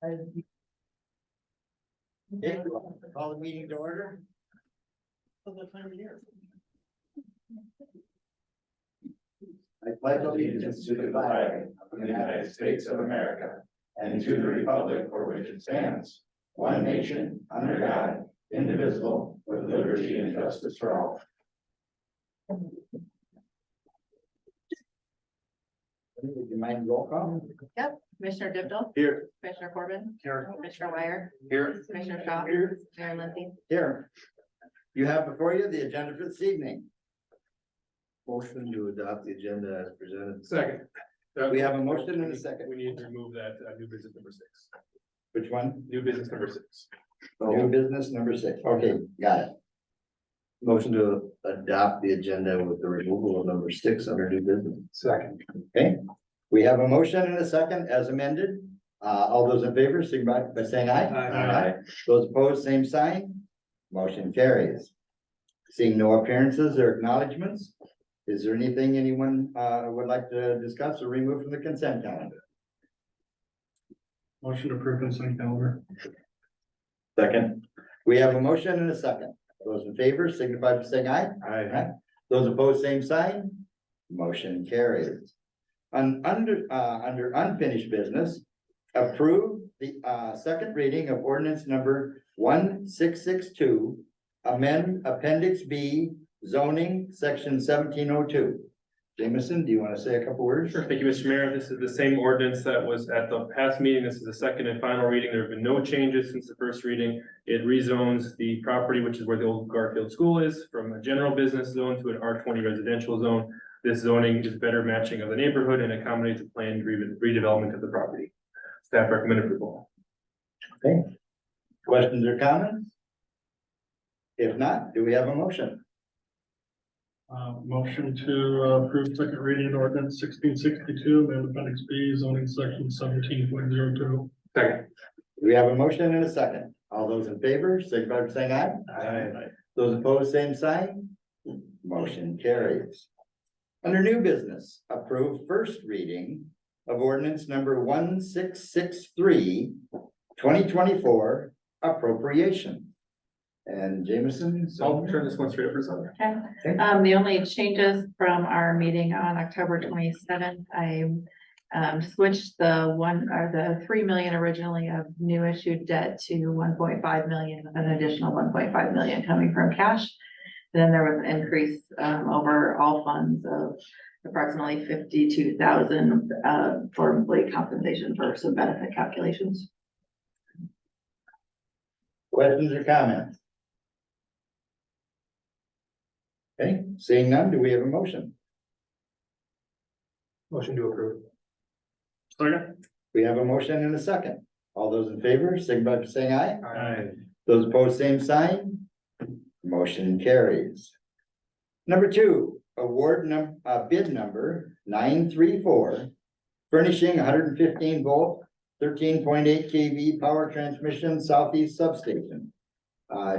Okay, call the meeting to order. I pledge allegiance to the flag of the United States of America and to the republic for which it stands, one nation, under God, indivisible, with liberty and justice for all. Would you mind roll call? Yep, Commissioner Dippel, Here. Commissioner Corbin, Here. Commissioner Wire, Here. Commissioner Shaw, Here. Mayor Lindsay. Here. You have before you the agenda for this evening. Motion to adopt the agenda as presented. Second. We have a motion and a second. We need to remove that, new business number 6. Which one? New business number 6. New business number 6. Okay, got it. Motion to adopt the agenda with the removal of number 6 under new business. Second. Okay, we have a motion and a second as amended. All those in favor, signify by saying aye. Aye. Those opposed, same sign. Motion carries. Seeing no appearances or acknowledgements, is there anything anyone would like to discuss or remove from the consent calendar? Motion to approve consent calendar. Second. We have a motion and a second. Those in favor, signify by saying aye. Aye. Those opposed, same sign. Motion carries. Under unfinished business, approve the second reading of ordinance number 1662. Amend appendix B zoning section 1702. Jameson, do you want to say a couple words? Sure, thank you, Mr. Mayor. This is the same ordinance that was at the past meeting. This is the second and final reading. There have been no changes since the first reading. It rezones the property, which is where the old Garfield School is, from a general business zone to an R20 residential zone. This zoning is better matching of the neighborhood and accommodates the planned redevelopment of the property. Staff recommend approval. Okay. Questions or comments? If not, do we have a motion? Motion to approve second reading ordinance 1662, amend appendix B zoning section 17.02. Second. We have a motion and a second. All those in favor, signify by saying aye. Aye. Those opposed, same sign. Motion carries. Under new business, approve first reading of ordinance number 1663, 2024 appropriation. And Jameson. I'll turn this one straight over to Sandra. Okay, the only changes from our meeting on October 27th, I switched the 3 million originally of new issued debt to 1.5 million, with an additional 1.5 million coming from cash. Then there was an increase over all funds of approximately 52,000 for employee compensation for some benefit calculations. Questions or comments? Okay, seeing none, do we have a motion? Motion to approve. Second. We have a motion and a second. All those in favor, signify by saying aye. Aye. Those opposed, same sign. Motion carries. Number 2, award bid number 934, furnishing 115 volt, 13.8 kV power transmission southeast substation.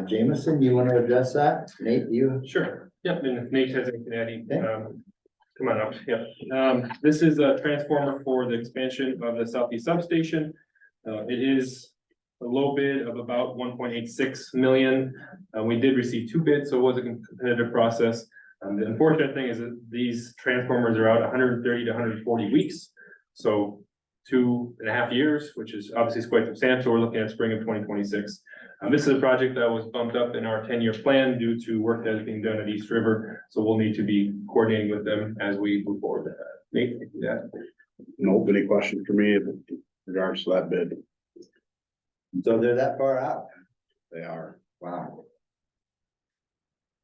Jameson, you want to address that? Nate, you? Sure. Yep, and if Nate has anything to add, Okay. come on up. Yep. This is a transformer for the expansion of the southeast substation. It is a low bid of about 1.86 million. We did receive 2 bids, so it was a competitive process. The unfortunate thing is that these transformers are out 130 to 140 weeks. So 2.5 years, which is obviously quite substantial. We're looking at spring of 2026. This is a project that was bumped up in our 10-year plan due to work that is being done at East River. So we'll need to be coordinating with them as we move forward. Nate, yeah. Nope, any questions for me in regards to that bid? So they're that far out. They are. Wow.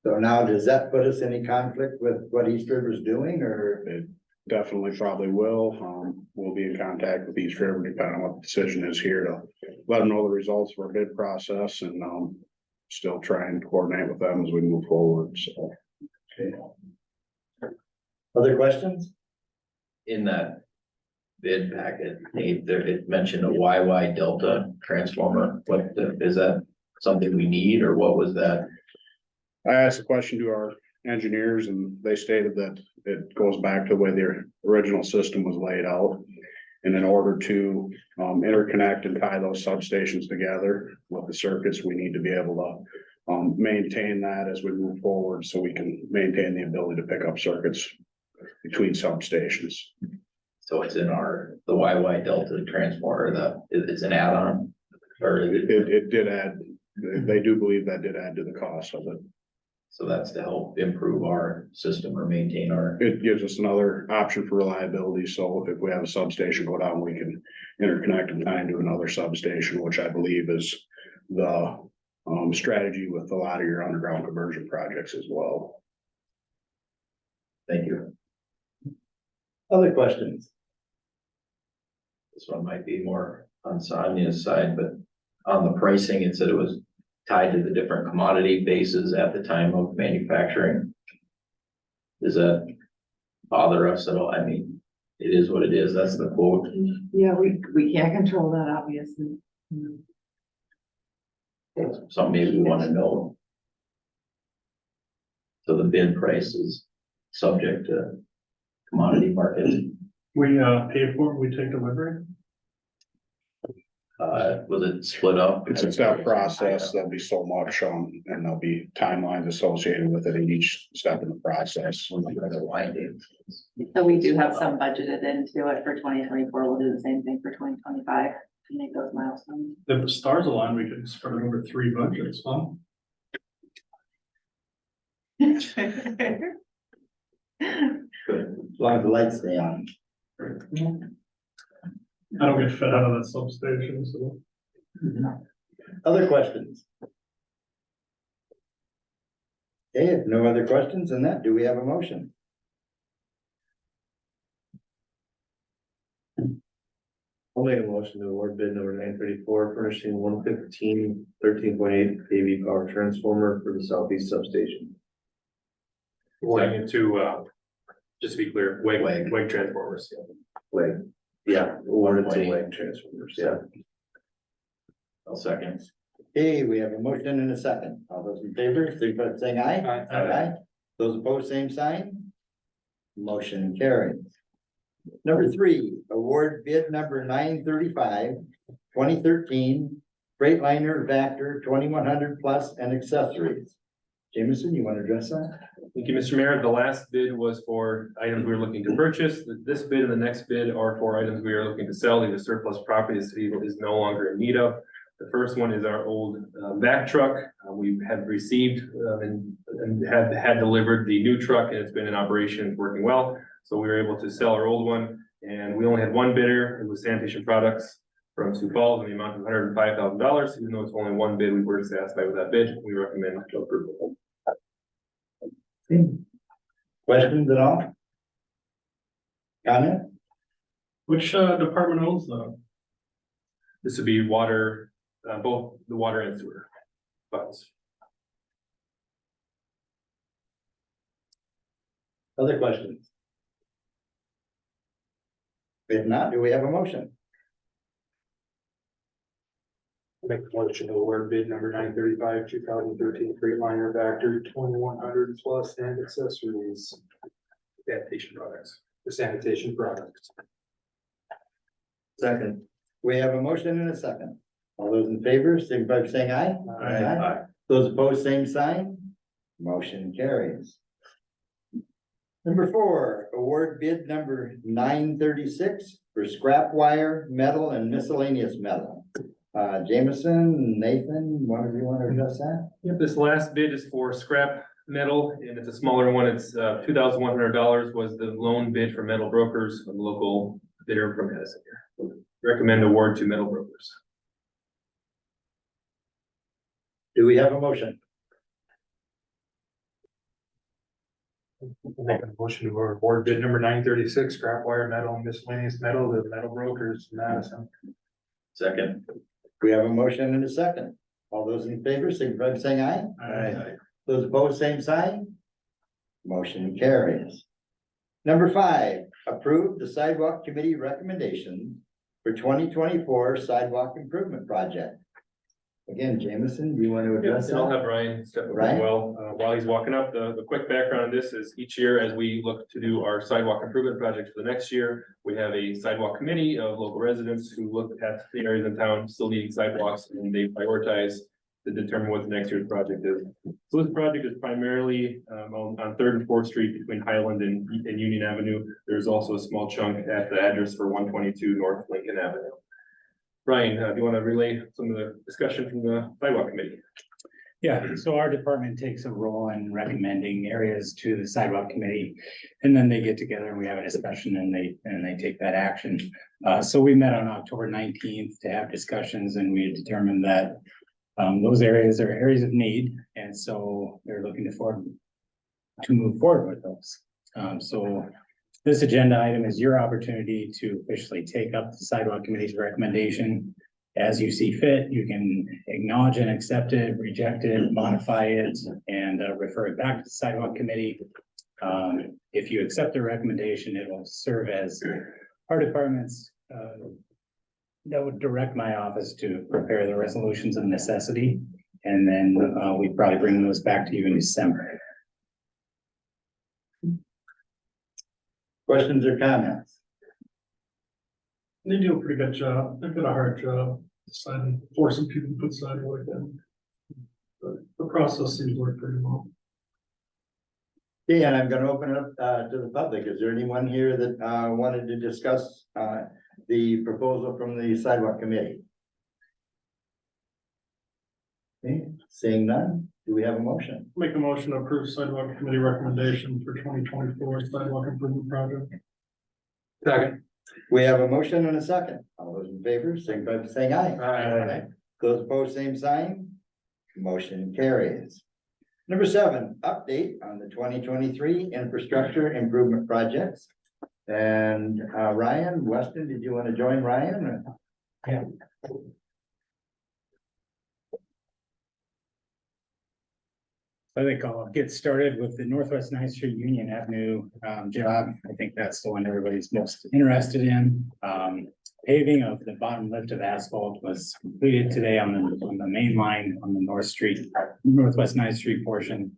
So now, does that put us in any conflict with what East River's doing, or? It definitely probably will. We'll be in contact with East River depending on what the decision is here to let them know the results of our bid process and still try and coordinate with them as we move forward, so. Okay. Other questions? In that bid packet, it mentioned a YY Delta transformer. Is that something we need, or what was that? I asked the question to our engineers and they stated that it goes back to the way the original system was laid out. And in order to interconnect and tie those substations together with the circuits, we need to be able to maintain that as we move forward, so we can maintain the ability to pick up circuits between substations. So it's in the YY Delta transformer, it's an add-on? Or is it, It did add, they do believe that did add to the cost of it. so that's to help improve our system or maintain our, It gives us another option for reliability, so if we have a substation go down, we can interconnect and tie into another substation, which I believe is the strategy with a lot of your underground conversion projects as well. thank you. Other questions? This one might be more on Sonia's side, but on the pricing, it said it was tied to the different commodity bases at the time of manufacturing. Does that bother us at all? I mean, it is what it is. That's the quote. Yeah, we can't control that, obviously. Something maybe we want to know. So the bid price is subject to commodity market. We, pay for it, we take delivery. Was it split up? It's a step process, there'll be so much, and there'll be timelines associated with it in each step in the process. So we do have some budgeted into it for 2024. We'll do the same thing for 2025 to make those milestones. If the stars align, we can spread it over 3 budgets, huh? As long as the lights stay on. I don't get fed out of that substation, so. Other questions? Okay, if no other questions on that, do we have a motion? I'll make a motion to award bid number 934, furnishing 115/13.8 kV power transformer for the southeast substation. Awarding it to, just to be clear, WEG. WEG transformers. WEG, yeah, awarded to 1.8. WEG transformers, yeah. I'll second. Okay, we have a motion and a second. All those in favor, signify by saying aye. Aye. Those opposed, same sign. Motion carries. Number 3, award bid number 935, 2013, Freightliner Vector 2100 plus and accessories. Jameson, you want to address that? Thank you, Mr. Mayor. The last bid was for items we were looking to purchase. This bid and the next bid are for items we are looking to sell. These are surplus property the city is no longer in need of. The first one is our old vac truck. We have received and had delivered the new truck, and it's been in operation, working well. So we were able to sell our old one, and we only had one bidder. It was Sanitation Products from Sioux Falls in the amount of $105,000. Even though it's only one bid, we were satisfied with that bid. We recommend approval. Questions at all? Comment? Which, department owns that? This would be water, both the water and sewer funds. Other questions? If not, do we have a motion? Make a motion to award bid number 935, 2013 Freightliner Vector 2100 plus and accessories. Sanitation products. The sanitation products. Second. We have a motion and a second. All those in favor, signify by saying aye. Aye. Those opposed, same sign. Motion carries. Number 4, award bid number 936 for scrap wire, metal and miscellaneous metal. Jameson, Nathan, one of you want to address that? Yep, this last bid is for scrap metal, and it's a smaller one. It's $2,100 was the loan bid for Metal Brokers, a local bidder from Edison here. Recommend award to Metal Brokers. Do we have a motion? Make a motion to award bid number 936 scrap wire metal and miscellaneous metal to Metal Brokers Madison. Second. We have a motion and a second. All those in favor, signify by saying aye. Aye. Those opposed, same sign. Motion carries. Number 5, approve the sidewalk committee recommendation for 2024 sidewalk improvement project. Again, Jameson, do you want to address And I'll that? have Ryan step up as Ryan? well. While he's walking up, the quick background on this is each year as we look to do our sidewalk improvement project for the next year, we have a sidewalk committee of local residents who look at the areas in town still needing sidewalks and they prioritize to determine what the next year's project is. So this project is primarily on Third and Fourth Street between Highland and Union Avenue. There's also a small chunk at the address for 122 North Lincoln Avenue. Ryan, do you want to relay some of the discussion from the sidewalk committee? Yeah, so our department takes a role in recommending areas to the sidewalk committee. And then they get together and we have a discussion and they take that action. So we met on October 19th to have discussions and we determined that those areas are areas of need. And so they're looking to move forward with those. So this agenda item is your opportunity to officially take up the sidewalk committee's recommendation. As you see fit, you can acknowledge and accept it, reject it, modify it, and refer it back to the sidewalk committee. If you accept the recommendation, it will serve as our department's that would direct my office to prepare the resolutions of necessity. And then we probably bring those back to you in December. Questions or comments? They do a pretty good job. They've got a hard job deciding, forcing people to put sidewalk in. The process seems to work pretty well. Yeah, and I'm gonna open it up to the public. Is there anyone here that wanted to discuss the proposal from the sidewalk committee? Okay, seeing none, do we have a motion? Make a motion to approve sidewalk committee recommendation for 2024 sidewalk improvement project. Second. We have a motion and a second. All those in favor, signify by saying aye. Aye. Those opposed, same sign. Motion carries. Number 7, update on the 2023 infrastructure improvement projects. And Ryan, Weston, did you want to join Ryan? Yeah. I think I'll get started with the Northwest 9th Street Union Avenue job. I think that's the one everybody's most interested in. Paving of the bottom lift of asphalt was completed today on the main line on the Northwest 9th Street portion.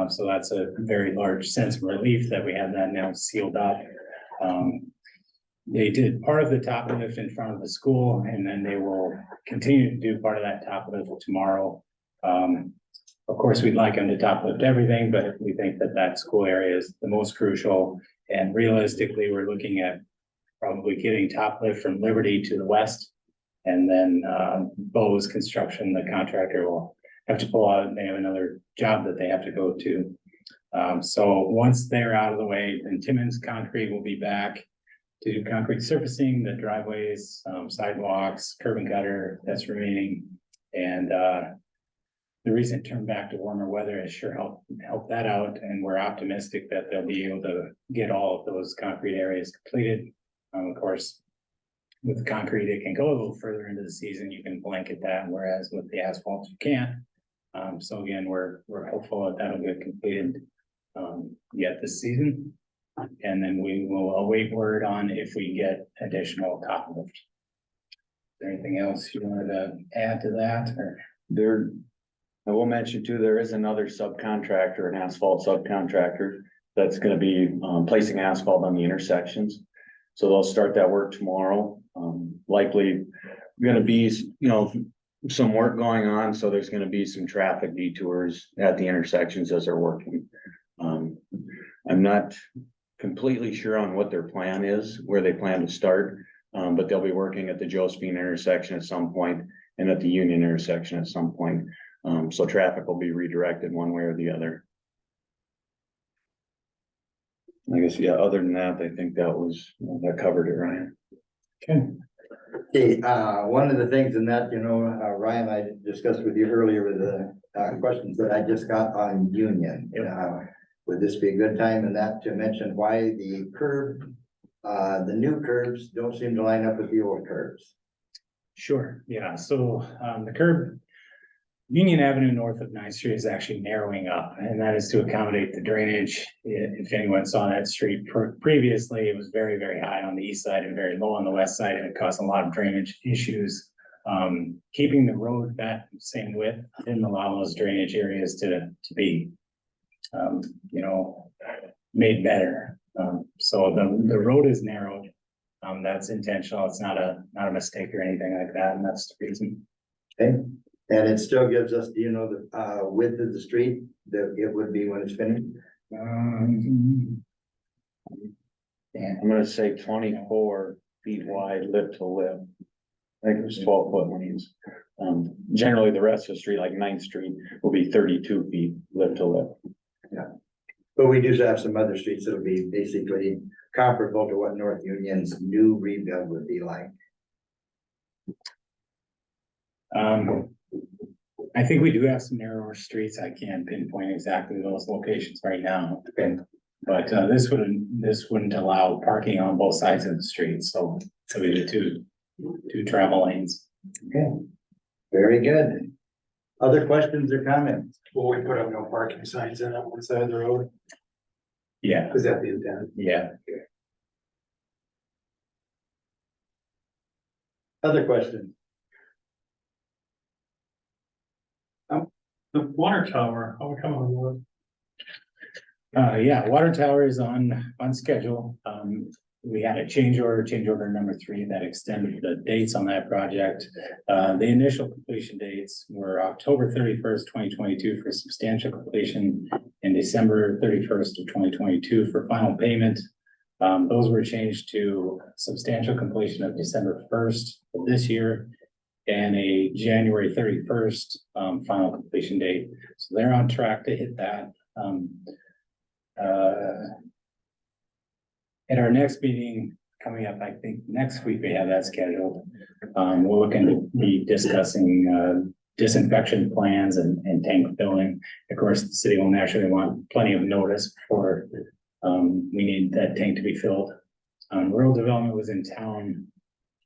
So that's a very large sense of relief that we have that now sealed up. They did part of the top lift in front of the school and then they will continue to do part of that top lift tomorrow. Of course, we'd like them to top lift everything, but we think that that school area is the most crucial. And realistically, we're looking at probably getting top lift from Liberty to the west. And then Bose Construction, the contractor, will have to pull out, they have another job that they have to go to. So once they're out of the way, then Timmons Concrete will be back to do concrete surfacing, the driveways, sidewalks, curb and gutter that's remaining. And the recent turn back to warmer weather has sure helped that out. And we're optimistic that they'll be able to get all of those concrete areas completed. Of course, with the concrete, it can go a little further into the season. You can blanket that, whereas with the asphalt, you can't. So again, we're hopeful that that'll get completed yet this season. And then we will await word on if we get additional top lift. Is there anything else you wanted to add to that or? I will mention too, there is another subcontractor, an asphalt subcontractor, that's gonna be placing asphalt on the intersections. So they'll start that work tomorrow. Likely gonna be, some work going on, so there's gonna be some traffic detours at the intersections as they're working. I'm not completely sure on what their plan is, where they plan to start, but they'll be working at the Josephine intersection at some point and at the Union intersection at some point. So traffic will be redirected one way or the other. I guess, yeah, other than that, I think that covered it, Ryan. Okay, one of the things in that, Ryan, I discussed with you earlier with the questions that I just got on Union. Would this be a good time in that to mention why the new curbs don't seem to line up with the old curbs? Sure, yeah, so the curb, Union Avenue north of 9th Street is actually narrowing up, and that is to accommodate the drainage. If anyone saw that street previously, it was very, very high on the east side and very low on the west side, and it caused a lot of drainage issues. keeping the road that same width didn't allow those drainage areas to be, made better. So the road is narrowed. That's intentional. It's not a mistake or anything like that, and that's the reason. Okay, and it still gives us, do you know, the width of the street that it would be when it's finished? Yeah, I'm gonna say 24 feet wide, lip to lip. I think it was 12 foot lanes. Generally, the rest of the street, like 9th Street, will be 32 feet lip to lip. But we do have some other streets that'll be basically comparable to what North Union's new rebuild would be like. I think we do have some narrower streets. I can't pinpoint exactly those locations right now. But this wouldn't allow parking on both sides of the street, so we do two travel lanes. Okay, very good. Other questions or comments? Will we put up no parking signs in on one side of the road? Yeah, Is that the intent? yeah. Other questions? The water tower, how we coming on Yeah, water tower is on schedule. We had a change order number 3 that extended the dates on that project. The initial completion dates were October 31st, 2022 for substantial completion and December 31st of 2022 for final payment. Those were changed to substantial completion of December 1st of this year and a January 31st final completion date. So they're on track to hit that. At our next meeting coming up, I think next week we have that scheduled. We're looking to be discussing disinfection plans and tank filling. Of course, the city will naturally want plenty of notice before we need that tank to be filled. Rural Development was in town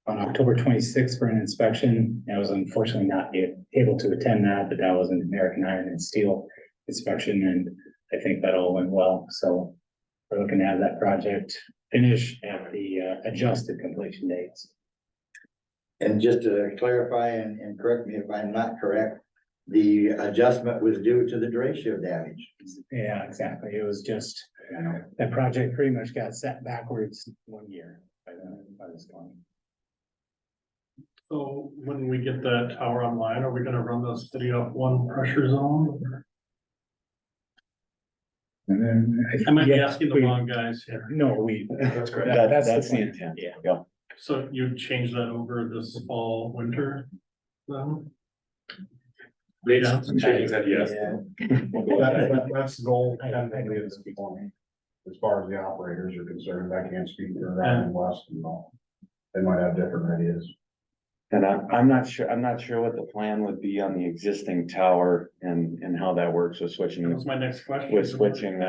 on October 26th for an inspection. I was unfortunately not able to attend that, but that was an American Iron and Steel inspection, and I think that all went well. So we're looking to have that project finish at the adjusted completion dates. And just to clarify and correct me if I'm not correct, the adjustment was due to the derecho damage. Yeah, exactly. It was just, that project pretty much got set backwards 1 year by the storm. So when we get that tower online, are we gonna run the city off one pressure zone? And then I might be yeah, asking the we- wrong guys here. No, That's correct. that's That's the plan. intent. Yeah. So you'd change that over this fall, winter? Then? Yeah. Yes. That's the goal, technically, is before. As far as the operators are concerned, I can't speak for that in West and all. They might have different ideas. And I'm not sure what the plan would be on the existing tower and how that works with That switching, was my next question.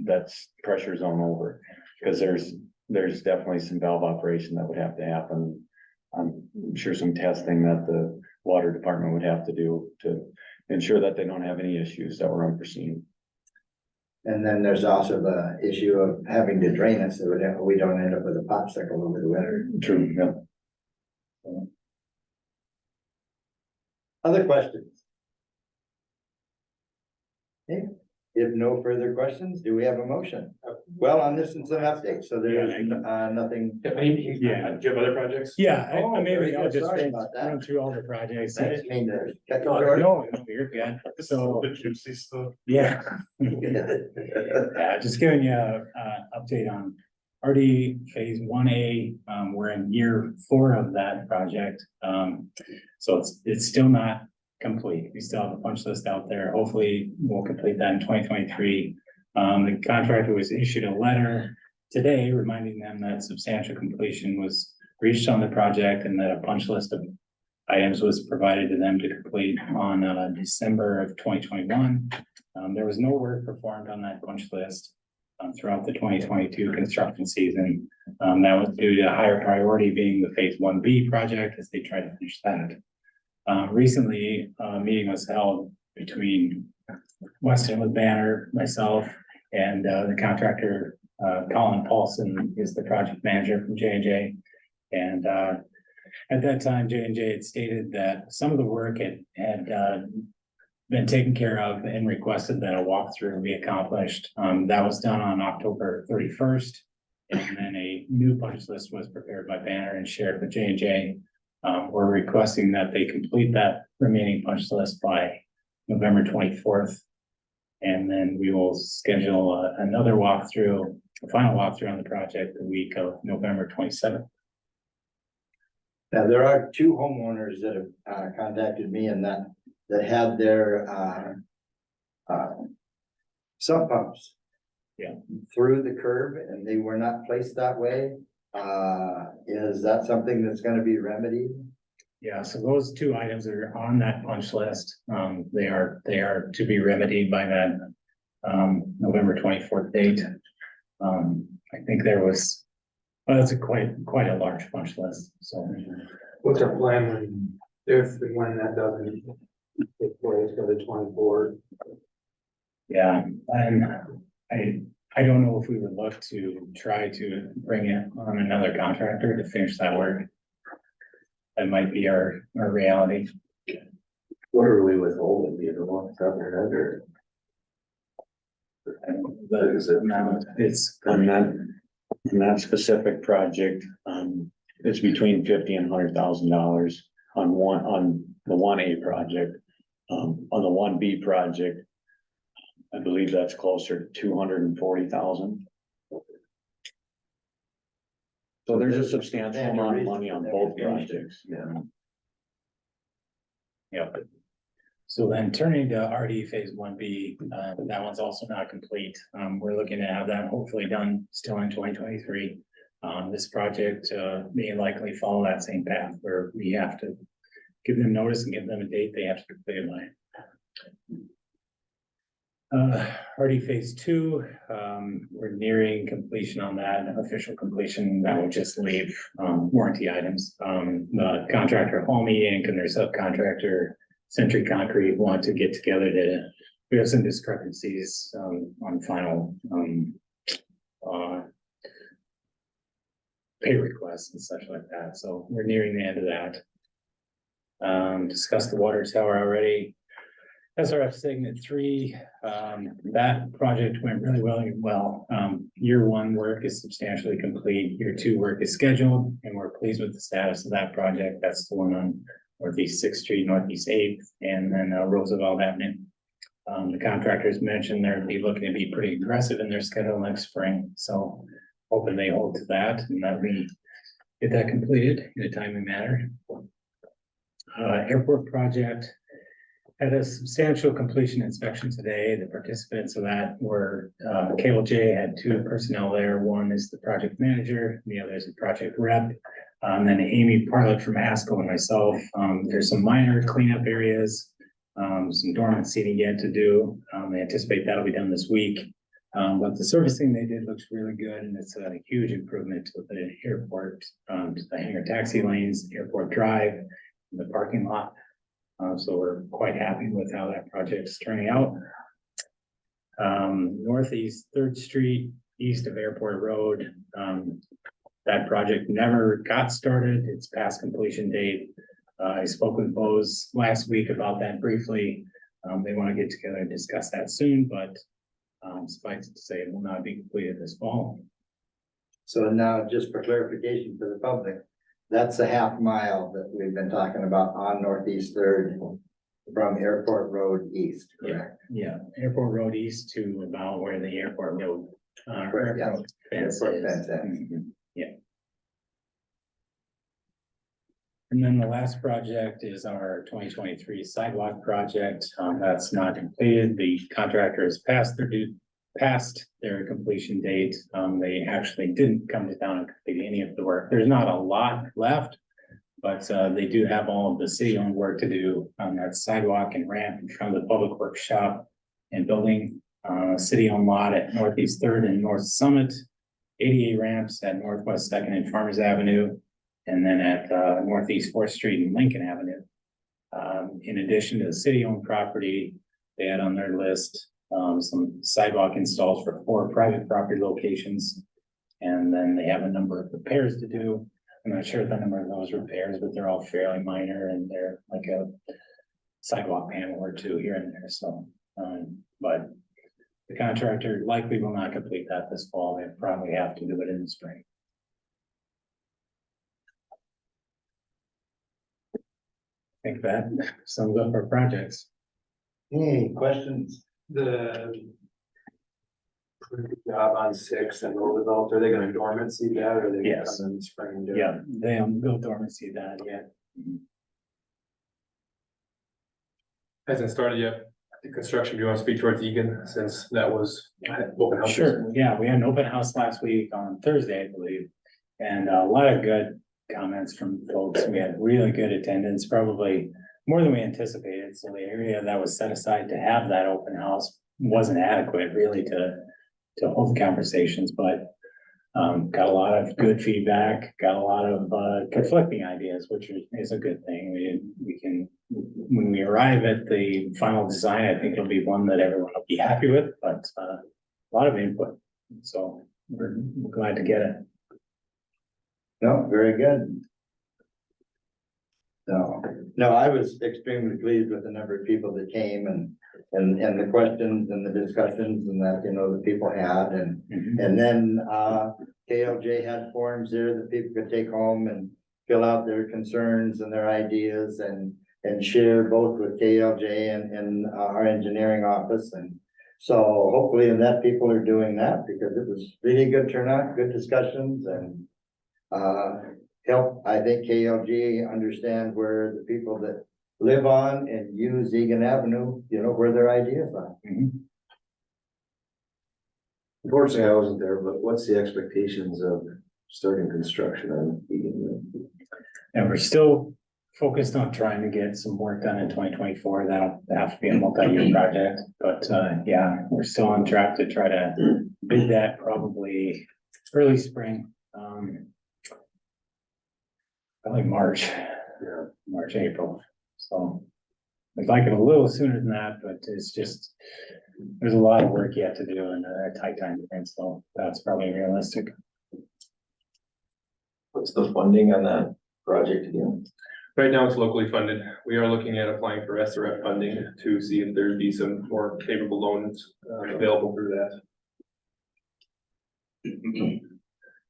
that's pressure zone over. Cause there's definitely some valve operation that would have to happen. I'm sure some testing that the water department would have to do to ensure that they don't have any issues that were unforeseen. And then there's also the issue of having to drain it so that we don't end up with a popsicle over the winter. True, yeah. Other questions? Okay, if no further questions, do we have a motion? Well, on this and some updates, so there's nothing. Yeah. Do you have other projects? Yeah, Oh, maybe very I'll good. just Sorry run about that. run through all the projects. I didn't mean to cut you No, short. no, you're good. So, The juicy stuff. yeah. Just giving you a update on RD phase 1A. We're in year 4 of that project. So it's still not complete. We still have a punch list out there. Hopefully we'll complete that in 2023. The contractor was issued a letter today reminding them that substantial completion was reached on the project and that a punch list of items was provided to them to complete on December of 2021. There was no work performed on that punch list throughout the 2022 construction season. That was due to higher priority being the phase 1B project as they tried to finish that. Recently, a meeting was held between Weston with Banner, myself, and the contractor, Colin Paulson is the project manager from J&J. And At that time, J&J had stated that some of the work had been taken care of and requested that a walkthrough be accomplished. That was done on October 31st. And then a new punch list was prepared by Banner and shared with J&J. We're requesting that they complete that remaining punch list by November 24th. And then we will schedule another walkthrough, a final walkthrough on the project the week of November 27th. Now, there are two homeowners that have contacted me and that had their sump pumps. Yeah. Through the curb and they were not placed that way. Is that something that's gonna be remedied? Yeah, so those two items are on that punch list. They are to be remedied by that November 24th date. I think there was, well, that's quite a large punch list, so. What's our plan when, if and when that doesn't take place for the 24th? Yeah, and I don't know if we would look to try to bring it on another contractor to finish that work. That might be our reality. What are we withholding? Do you know off the top of your head or? But it's, On that specific project, it's between $50,000 and $100,000 on the 1A project. On the 1B project, I believe that's closer to 240,000. So there's a substantial amount of money on both projects. Yeah. Yep. So then turning to RD phase 1B, that one's also not complete. We're looking to have that hopefully done still in 2023. This project may likely follow that same path where we have to give them notice and give them a date they have to complete it by. RD phase 2, we're nearing completion on that, official completion. That would just leave warranty items. The contractor Homey Inc. and their subcontractor Century Concrete want to get together to, we have some discrepancies on final pay requests and such like that. So we're nearing the end of that. Discussed the water tower already. SRF Signet 3, that project went really well. Year 1 work is substantially complete. Year 2 work is scheduled, and we're pleased with the status of that project. That's the one on Northeast 6th Street, Northeast 8th, and then Roosevelt Avenue. The contractors mentioned they're looking to be pretty aggressive in their schedule next spring. So hoping they hold to that and that we get that completed in a timely manner. Airport project had a substantial completion inspection today. The participants of that were, KLJ had 2 personnel there. One is the project manager, the other is the project rep. Then Amy Parlett from ASCO and myself. There's some minor cleanup areas, some dormant seating yet to do. They anticipate that'll be done this week. But the servicing they did looks really good, and it's a huge improvement to the airport, to the hangar taxi lanes, airport drive, and the parking lot. So we're quite happy with how that project's turning out. Northeast 3rd Street, east of Airport Road. That project never got started. It's past completion date. I spoke with Bose last week about that briefly. They want to get together and discuss that soon, but suffice it to say, it will not be completed this fall. So now, just for clarification for the public, that's a half mile that we've been talking about on Northeast 3rd from Airport Road East, correct? Yeah, Airport Road East to about where the Airport Road. Correct, yeah. Airport fence Airport is. fence, yeah. Mhm, yeah. And then the last project is our 2023 sidewalk project. That's not completed. The contractor has passed their completion date. They actually didn't come to town and complete any of the work. There's not a lot left, but they do have all of the city-owned work to do on that sidewalk and ramp in front of the public works shop and building. City-owned lot at Northeast 3rd and North Summit, ADA ramps at Northwest 2nd and Farmers Avenue, and then at Northeast 4th Street and Lincoln Avenue. In addition to the city-owned property, they had on their list some sidewalk installs for 4 private property locations. And then they have a number of repairs to do. I'm not sure the number of those repairs, but they're all fairly minor and they're like a sidewalk panel or two here and there, so, but the contractor likely will not complete that this fall. They probably have to do it in the spring. I think that sums up our projects. Any questions? The job on 6 and Roosevelt, are they gonna dormancy that or are they? Gonna Yes. come in the spring and do it? Yeah, they'll dormancy that, yeah. Hasn't started yet. The construction, do you want to speak towards Egan since that was open house? Sure, yeah, we had an open house last week on Thursday, I believe, and a lot of good comments from folks. We had really good attendance, probably more than we anticipated. So the area that was set aside to have that open house wasn't adequate really to hold the conversations, but got a lot of good feedback, got a lot of conflicting ideas, which is a good thing. We can, when we arrive at the final design, I think it'll be one that everyone will be happy with, but a lot of input. So we're glad to get it. No, very good. No, I was extremely pleased with the number of people that came and the questions and the discussions and that, you know, the people had and then, KLJ had forms there that people could take home and fill out their concerns and their ideas and share both with KLJ and our engineering office. And so hopefully that people are doing that because it was really good turnout, good discussions and, help, I think KLJ understand where the people that live on and use Egan Avenue, you know, where their ideas are. Unfortunately, I wasn't there, but what's the expectations of starting construction on Egan? And we're still focused on trying to get some work done in 2024. That'll have to be a multi-year project, but yeah, we're still on track to try to bid that probably early spring. Probably March, March, April. So we'd like it a little sooner than that, but it's just, there's a lot of work you have to do in a tight time frame, so that's probably realistic. What's the funding on that project again? Right now it's locally funded. We are looking at applying for SRF funding to see if there'd be some more favorable loans available through that.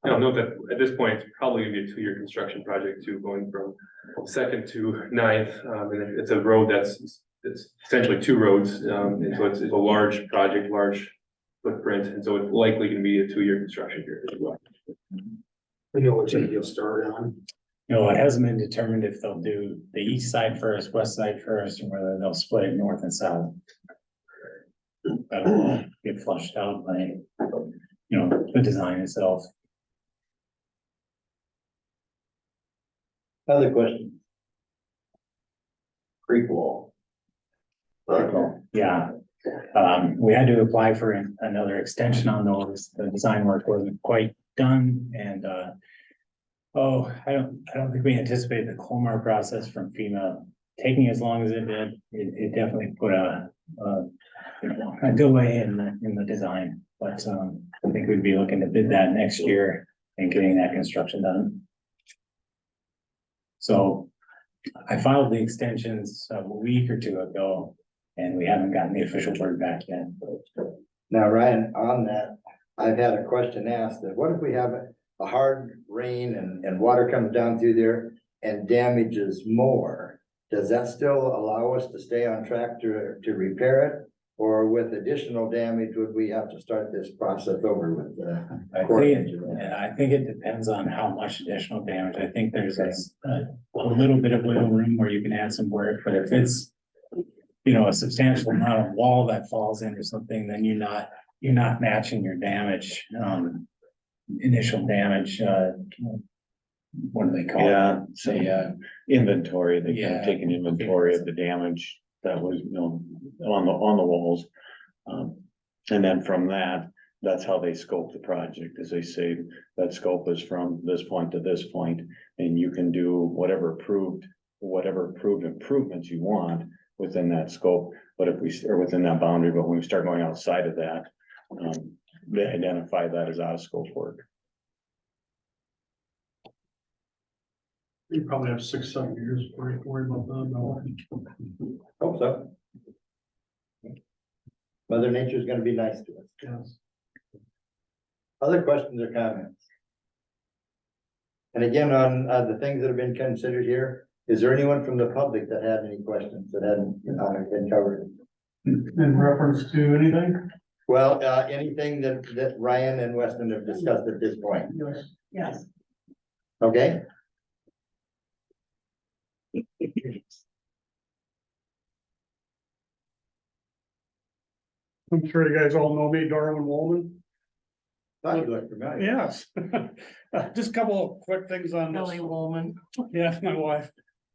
I'll note that at this point, it's probably gonna be a 2-year construction project too, going from 2nd to 9th. And it's a road it's essentially 2 roads. And so it's a large project, large footprint. And so it's likely gonna be a 2-year construction period as well. We know which end you'll start on. No, it hasn't been determined if they'll do the east side first, west side first, or whether they'll split it north and south. That'll get flushed out by, you know, the design itself. Other questions? Creek wall. Yeah, we had to apply for another extension on those. The design work wasn't quite done and, I don't think we anticipated the Colmar process from FEMA taking as long as it did. It definitely put a delay in the design, but, I think we'd be looking to bid that next year and getting that construction done. So I filed the extensions a week or 2 ago and we haven't gotten the official word back yet. Now, Ryan, on that, I've had a question asked that what if we have a hard rain and water comes down through there and damages more? Does that still allow us to stay on track to repair it? Or with additional damage, would we have to start this process over with the Corps of Engineers? I think it depends on how much additional damage. I think there's a little bit of wiggle room where you can add some work, but if it's, you know, a substantial amount of wall that falls in or something, then you're not matching your damage, initial damage, what do they call it? Yeah, so inventory, they kind Yeah. of take an inventory of the damage that was, you know, on the walls. And then from that, that's how they scope the project, as they say, that scope is from this point to this point, and you can do whatever approved improvements you want within that scope, but if we are within that boundary, but when we start going outside of that, they identify that as out of scope work. You probably have 6, 7 years before you worry about that. No. Hope so. Mother Nature's gonna be nice to us. Yes. Other questions or comments? And again, on the things that have been considered here, is there anyone from the public that had any questions that hadn't been covered? In reference to anything? Well, anything that Ryan and Weston have discussed at this point, Yes. Yes. okay? I'm sure you guys all know me, Darwin Woolman. Thought you looked familiar. Yes. Just a couple of quick things on this. Woolman. Yeah, my wife.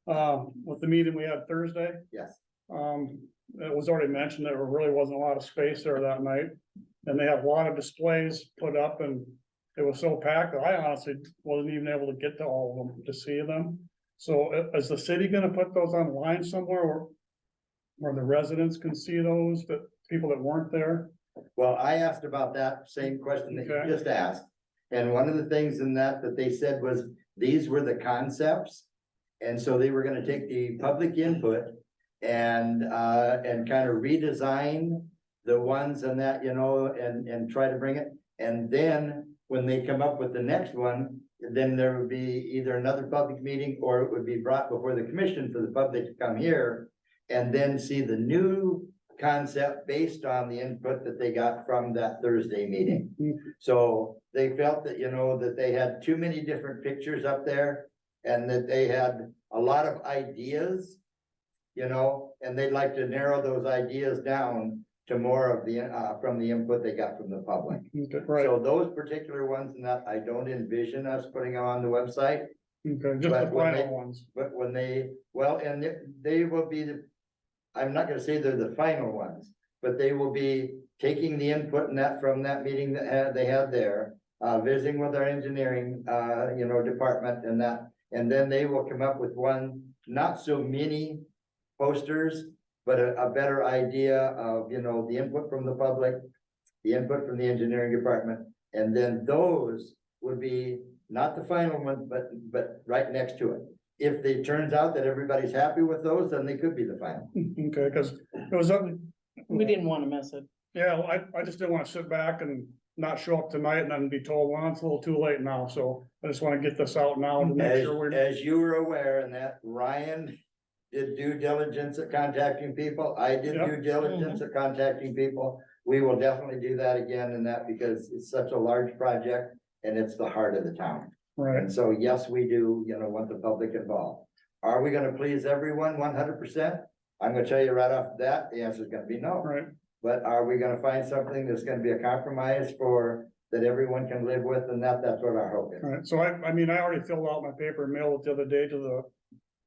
With the meeting we had Thursday, Yes, it was already mentioned that there really wasn't a lot of space there that night. And they have a lot of displays put up and it was so packed that I honestly wasn't even able to get to all of them to see them. So is the city gonna put those online somewhere where the residents can see those, that people that weren't there? well, I asked about that same question that Okay. you just asked. And one of the things in that they said was, these were the concepts. And so they were gonna take the public input and kind of redesign the ones and that, you know, and try to bring it. And then when they come up with the next one, then there would be either another public meeting or it would be brought before the commission for the public to come here and then see the new concept based on the input that they got from that Thursday meeting. So they felt that, you know, that they had too many different pictures up there and that they had a lot of ideas, you know, and they'd like to narrow those ideas down to more of the, from the input they got from the public. Okay, right, So those particular ones and that, I don't envision us putting them on the website, okay, just the but when final ones. but when they, well, and they will be the, I'm not gonna say they're the final ones, but they will be taking the input and that from that meeting that they had there, visiting with our engineering, you know, department and that, and then they will come up with one, not so many posters, but a better idea of, you know, the input from the public, the input from the engineering department, and then those would be not the final one, but right next to it. If it turns out that everybody's happy with those, then they could be the final. Okay, cause it was up. We didn't want to miss it. Yeah, well, I just didn't wanna sit back and not show up tonight and then be told, well, it's a little too late now, so I just wanna get this out now to make As, sure we're. as you were aware, and that Ryan did due diligence at contacting people, I did Yep. due diligence at contacting people. We will definitely do that again and that because it's such a large project and it's the heart of the town. Right, And so, yes, we do, you know, want the public involved. Are we gonna please everyone 100%? I'm gonna tell you right off the bat, the answer is gonna be no. right, But are we gonna find something that's gonna be a compromise for, that everyone can live with, and that's what our hope is. right, so I mean, I already filled out my paper and mailed it the other day to the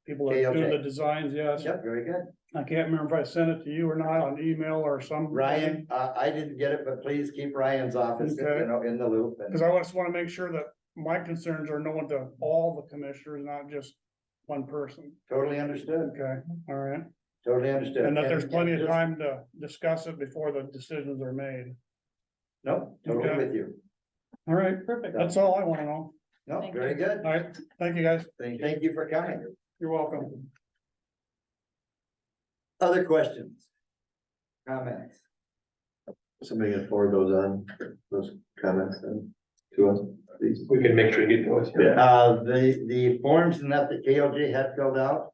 people that do KLJ. the designs, yes. Yep, very good. I can't remember if I sent it to you or not on email or some. Ryan, I didn't get it, but please keep Ryan's office, you Okay. know, in the loop. And Cause I just wanna make sure that my concerns are known to all the commissioners, not just one person. Totally understood, Okay, all right, totally understood. and that there's plenty of just- time to discuss it before the decisions are made. No, totally Okay. with you. All right, perfect, that's all I wanna know. No, Thank very you. good. All right, thank you, guys, Thank you for coming. you're welcome. Other questions? Comments? Somebody can forward those comments then to us, please. We can make sure to get those. Yeah. The forms and that the KLJ had filled out,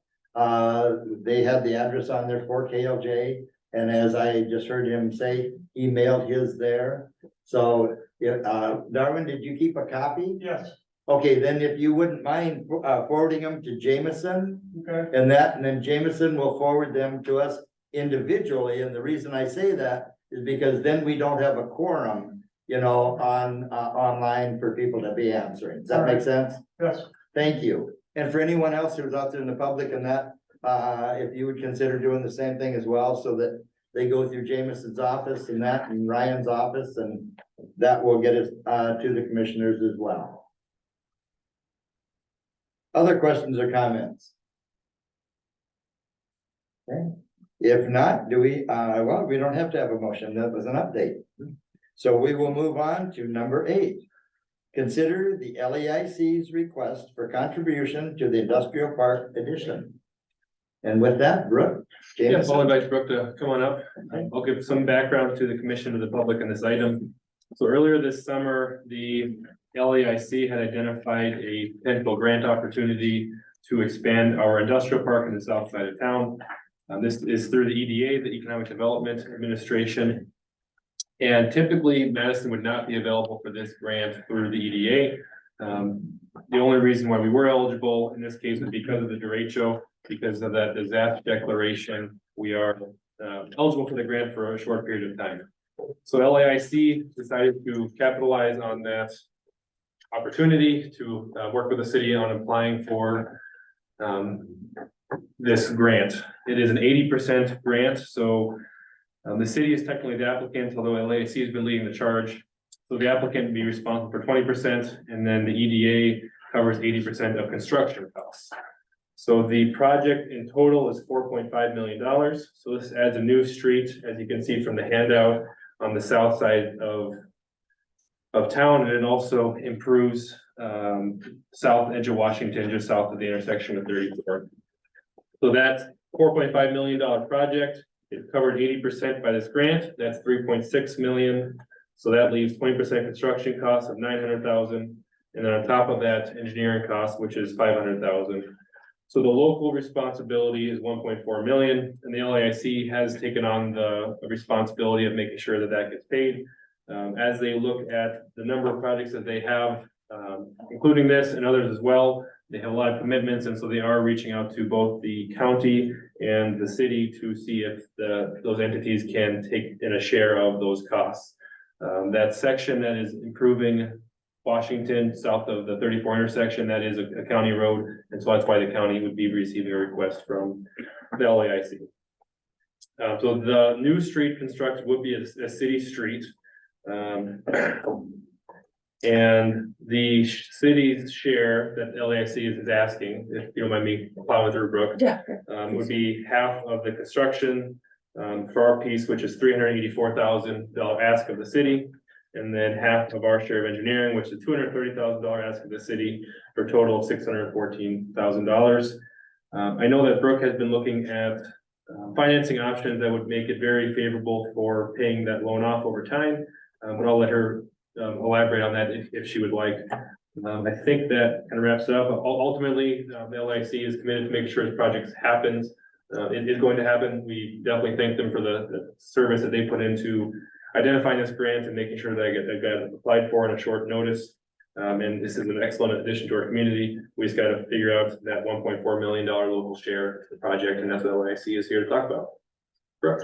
they had the address on there for KLJ. And as I just heard him say, he mailed his there. So, Darwin, did you keep a copy? Yes, Okay, then if you wouldn't mind forwarding them to Jameson okay, and then Jameson will forward them to us individually. And the reason I say that is because then we don't have a quorum, you know, online for people to be answering. Does that make sense? yes, Thank you. And for anyone else who's out there in the public and that, if you would consider doing the same thing as well, so that they go through Jameson's office and that and Ryan's office, and that will get us to the commissioners as well. Other questions or comments? Okay, if not, do we, well, we don't have to have a motion. That was an update. So we will move on to number 8. consider the LEIC's request for contribution to the industrial park addition. And with that, Brooke. Yes, I'll Jameson. invite Brooke to come on up. I'll give some background to the commission, to the public on this item. So earlier this summer, the LAIC had identified a potential grant opportunity to expand our industrial park in the south side of town. This is through the EDA, the Economic Development Administration. And typically Madison would not be available for this grant through the EDA. The only reason why we were eligible in this case was because of the derecho, because of that disaster declaration. We are eligible for the grant for a short period of time. So LAIC decided to capitalize on that opportunity to work with the city on applying for this grant. It is an 80% grant, so the city is technically the applicant, although LAIC has been leading the charge. So the applicant would be responsible for 20%, and then the EDA covers 80% of construction costs. So the project in total is $4.5 million. So this adds a new street, as you can see from the handout, on the south side of town, and it also improves south edge of Washington, just south of the intersection of 34. So that's $4.5 million project. It's covered 80% by this grant. That's $3.6 million. So that leaves 20% construction costs of $900,000. And then on top of that, engineering costs, which is $500,000. So the local responsibility is $1.4 million, and the LAIC has taken on the responsibility of making sure that that gets paid. As they look at the number of projects that they have, including this and others as well, they have a lot of commitments, and so they are reaching out to both the county and the city to see if those entities can take in a share of those costs. That section that is improving Washington, south of the 34 intersection, that is a county road, and so that's why the county would be receiving a request from the LAIC. So the new street construction would be a city street. And the city's share that LAIC is asking, if you don't mind me plowing through, Brooke, Yeah. would be half of the construction for our piece, which is $384,000 ask of the city. And then half of our share of engineering, which is $230,000 ask of the city, for a total of $614,000. I know that Brooke has been looking at financing options that would make it very favorable for paying that loan off over time. But I'll let her elaborate on that if she would like. I think that kind of wraps it up. Ultimately, the LIC is committed to making sure this project happens. It is going to happen. We definitely thank them for the service that they put into identifying this grant and making sure that I got applied for on a short notice. And this is an excellent addition to our community. We just got to figure out that $1.4 million local share to the project, and that's what LIC is here to talk about. Brooke.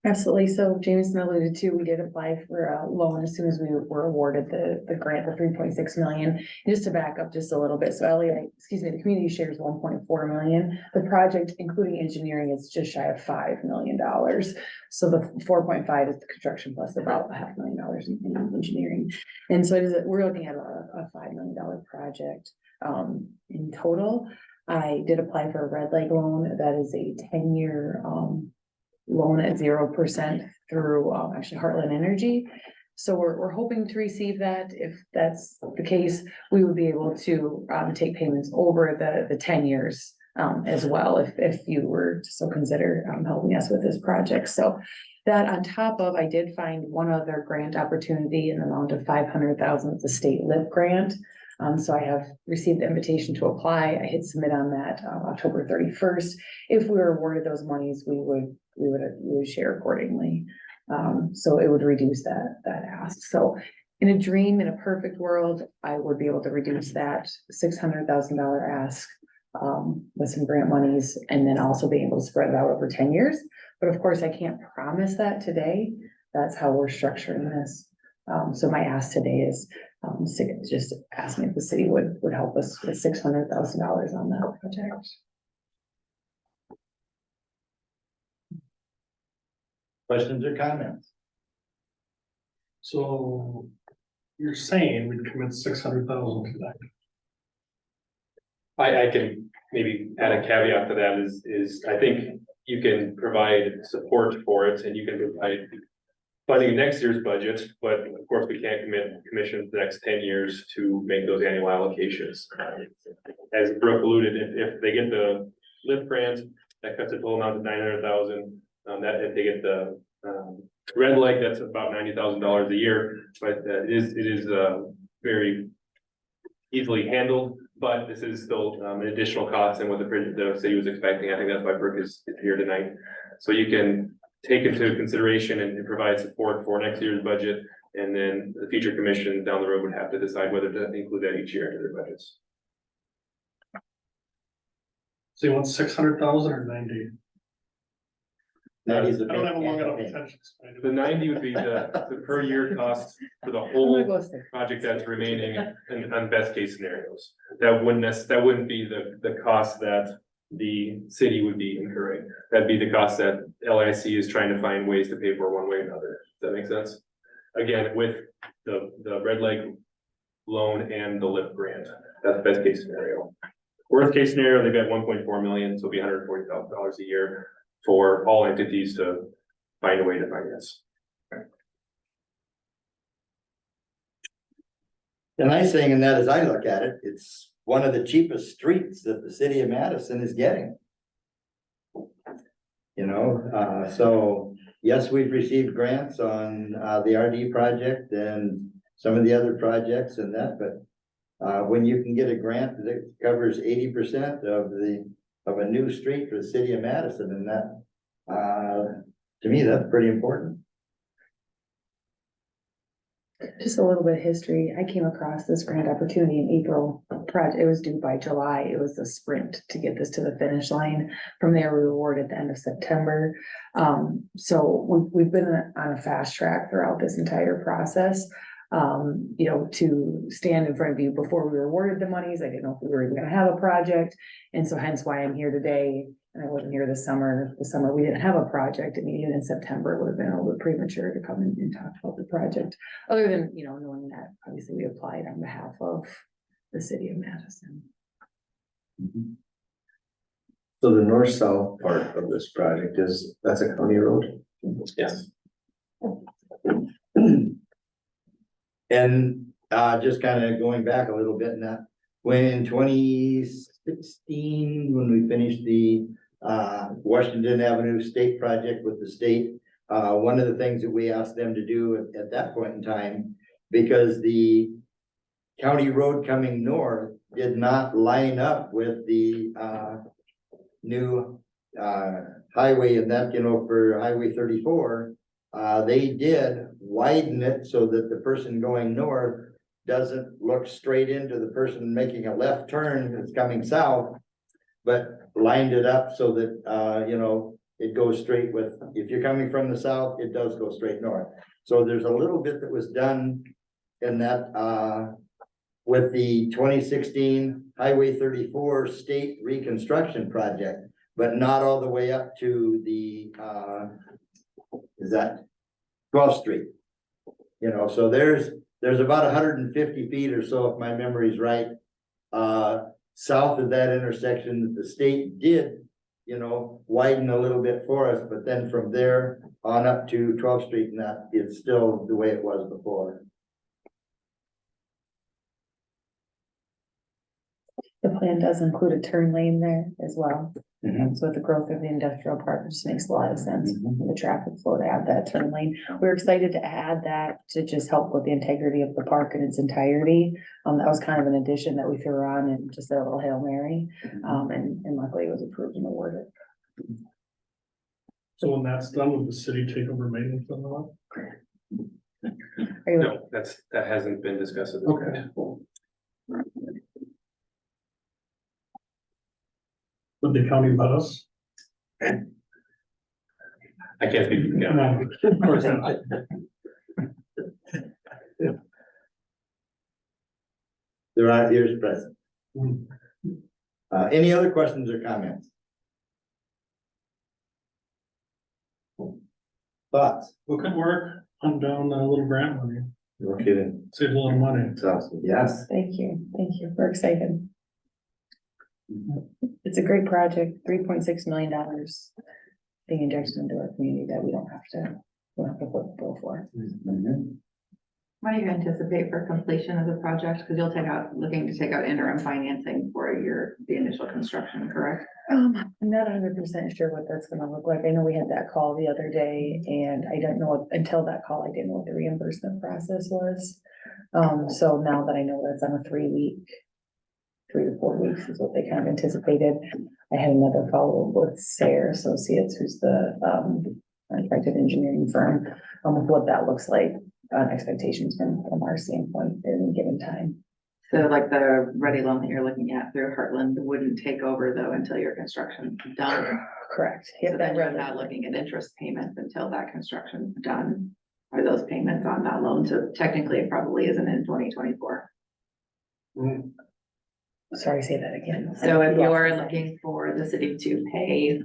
Absolutely. So Jameson alluded to, we did apply for a loan as soon as we were awarded the grant, the 3.6 million. Just to back up just a little bit. So the community shares 1.4 million. The project, including engineering, is just shy of $5 million. So the 4.5 is the construction plus about $500,000 in engineering. And so we're looking at a $5 million project in total. I did apply for a Red Lake loan. That is a 10-year loan at 0% through actually Heartland Energy. So we're hoping to receive that. If that's the case, we would be able to take payments over the 10 years as well, if you were to so consider helping us with this project. So that on top of, I did find one other grant opportunity in the amount of $500,000, the state LIP grant. So I have received the invitation to apply. I hit submit on that October 31st. If we were awarded those monies, we would share accordingly. So it would reduce that ask. So in a dream, in a perfect world, I would be able to reduce that $600,000 ask with some grant monies, and then also be able to spread it out over 10 years. But of course, I can't promise that today. That's how we're structuring this. So my ask today is just asking if the city would help us with $600,000 on that project. Questions or comments? So you're saying we'd commit 600,000 to that? I can maybe add a caveat to that is I think you can provide support for it, and you can provide funding next year's budget, but of course, we can't commit commission the next 10 years to make those annual allocations. As Brooke alluded, if they get the LIFT grant, that cuts the total amount to 900,000. That if they get the red light, that's about $90,000 a year, but it is very easily handled, but this is still an additional cost than what the city was expecting. I think that's why Brooke is here tonight. So you can take into consideration and provide support for next year's budget, and then the future commission down the road would have to decide whether to include that each year into their budgets. So you want 600,000 or 90? That is the. I don't have a long enough Okay. attention. The 90 would be the per year cost for the I'm gonna whole go stay. project that's remaining on best case scenarios. That wouldn't be the cost that the city would be incurring. That'd be the cost that LIC is trying to find ways to pay for one way or another. Does that make sense? Again, with the Red Lake loan and the LIFT grant, that's best case scenario. Worst case scenario, they've got 1.4 million, so it'll be $140,000 a year for all entities to find a way to finance. The nice thing in that, as I look at it, it's one of the cheapest streets that the city of Madison is getting. You know, so yes, we've received grants on the RD project and some of the other projects and that, but when you can get a grant that covers 80% of a new street for the city of Madison, and that, to me, that's pretty important. Just a little bit of history. I came across this grant opportunity in April project. It was due by July. It was a sprint to get this to the finish line. From there, we were awarded at the end of September. So we've been on a fast track throughout this entire process. You know, to stand in front of you before we were awarded the monies, I didn't know if we were even gonna have a project. And so hence why I'm here today. And I wasn't here this summer. This summer, we didn't have a project. I mean, even in September, it would have been a little bit premature to come in and talk about the project. Other than, you know, knowing that obviously we applied on behalf of the city of Madison. So the north-south part of this project that's a county road? Yes. And just kind of going back a little bit in that, when in 2016, when we finished the Washington Avenue State project with the state, one of the things that we asked them to do at that point in time, because the county road coming north did not line up with the new highway, and that, you know, for Highway 34, they did widen it so that the person going north doesn't look straight into the person making a left turn that's coming south, but lined it up so that, you know, it goes straight with, if you're coming from the south, it does go straight north. So there's a little bit that was done in that, with the 2016 Highway 34 state reconstruction project, but not all the way up to the, is that 12th Street? You know, so there's about 150 feet or so, if my memory's right, south of that intersection, the state did, you know, widen a little bit for us, but then from there on up to 12th Street, and that it's still the way it was before. The plan does include a turn lane there as well. Mhm. So with the growth of the industrial park, it just makes a lot of sense Mhm. for the traffic flow to add that turn lane. We're excited to add that to just help with the integrity of the park in its entirety. That was kind of an addition that we threw on and just a little Hail Mary. And luckily it was approved and awarded. So when that's done, will the city take over maintenance on that? Are you, No, that hasn't been discussed at this point. Would the county let us? I can't speak for the county. No, of course not. There are ears present. Any other questions or comments? Thoughts? Well, good work. I'm down a little grant money. No kidding. Saved a lot of money. It's awesome. Yes. thank you. We're excited. It's a great project, $3.6 million being injected into our community that we don't have to we'll have to put the bill for. Mhm. What do you anticipate for completion of the project? Because you'll looking to take out interim financing for the initial construction, correct? I'm not 100% sure what that's gonna look like. I know we had that call the other day and I don't know, until that call, I didn't know what the reimbursement process was. So now that I know that's on a 3 to 4 weeks is what they kind of anticipated. I had another follow-up with Sayer Associates, who's the, contracted engineering firm, with what that looks like, expectations from our standpoint at any given time. So like the ready loan that you're looking at through Heartland wouldn't take over though until your construction's done. Correct. So Yep, then that you're not looking at interest payments until that construction's done. Are those payments on that loan? So technically it probably isn't in 2024. Sorry, say that again. So if you're looking for the city to pay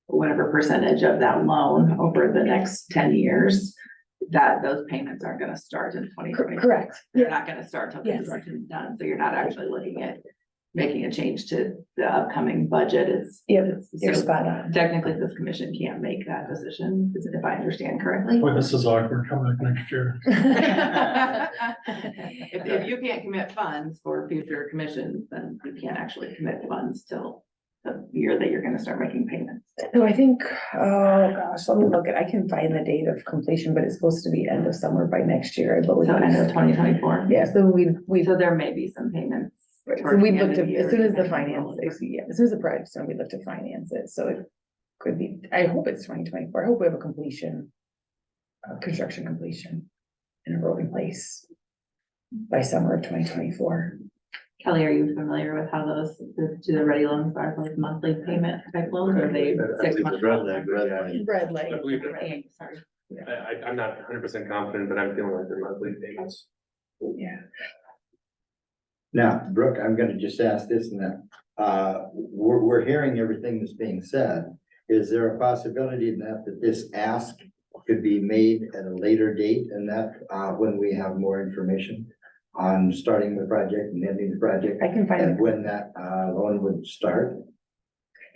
whatever percentage of that loan over the next 10 years, that those payments aren't gonna start in 2024. Correct. They're not gonna start till Yes. construction's done, so you're not actually looking at making a change to the upcoming budget. Yep, you're so spot on. technically, this commission can't make that decision, if I understand correctly. Boy, this is awkward coming back next year. If you can't commit funds for future commissions, then you can't actually commit funds till the year that you're gonna start making payments. So I think, oh gosh, let me look I can find the date of completion, but it's supposed to be end of summer by next year, I believe. So end of 2024. Yeah, so we, So there may be some payments. right, so towards we the end looked of at, the as year soon as the depending on finance, yeah, as soon as the project's done, we look to finance it, so it could be, I hope it's 2024, I hope we have a completion. Construction completion in a road in place by summer of 2024. Kelly, are you familiar with how do the ready loans are, like monthly payment type loans, or are they I 6 believe months? it's red leg, but yeah. Red light. I believe Sorry. I'm not 100% confident, but I'm feeling like they're monthly payments. Yeah. Now, Brooke, I'm gonna just ask this and that. We're hearing everything that's being said. Is there a possibility that this ask could be made at a later date and that, when we have more information on starting the project and ending the project? I can find And it. when that, loan would start?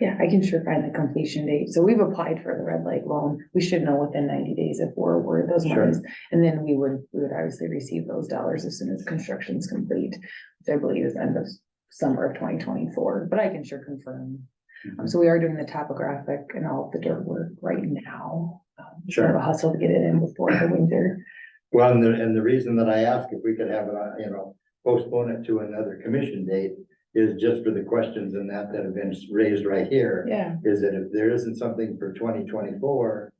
Yeah, I can sure find the completion date. So we've applied for the red light loan. We should know within 90 days if we're awarded those Sure. monies. And then we would obviously receive those dollars as soon as construction's complete, which I believe is end of summer of 2024, but I can sure confirm. So we are doing the topographic and all of the dirt work right now. Sure. Sort of a hustle to get it in before the winter. Well, and the reason that I ask if we could have it, postpone it to another commission date is just for the questions and that have been raised right here. Yeah. Is that if there isn't something for 2024,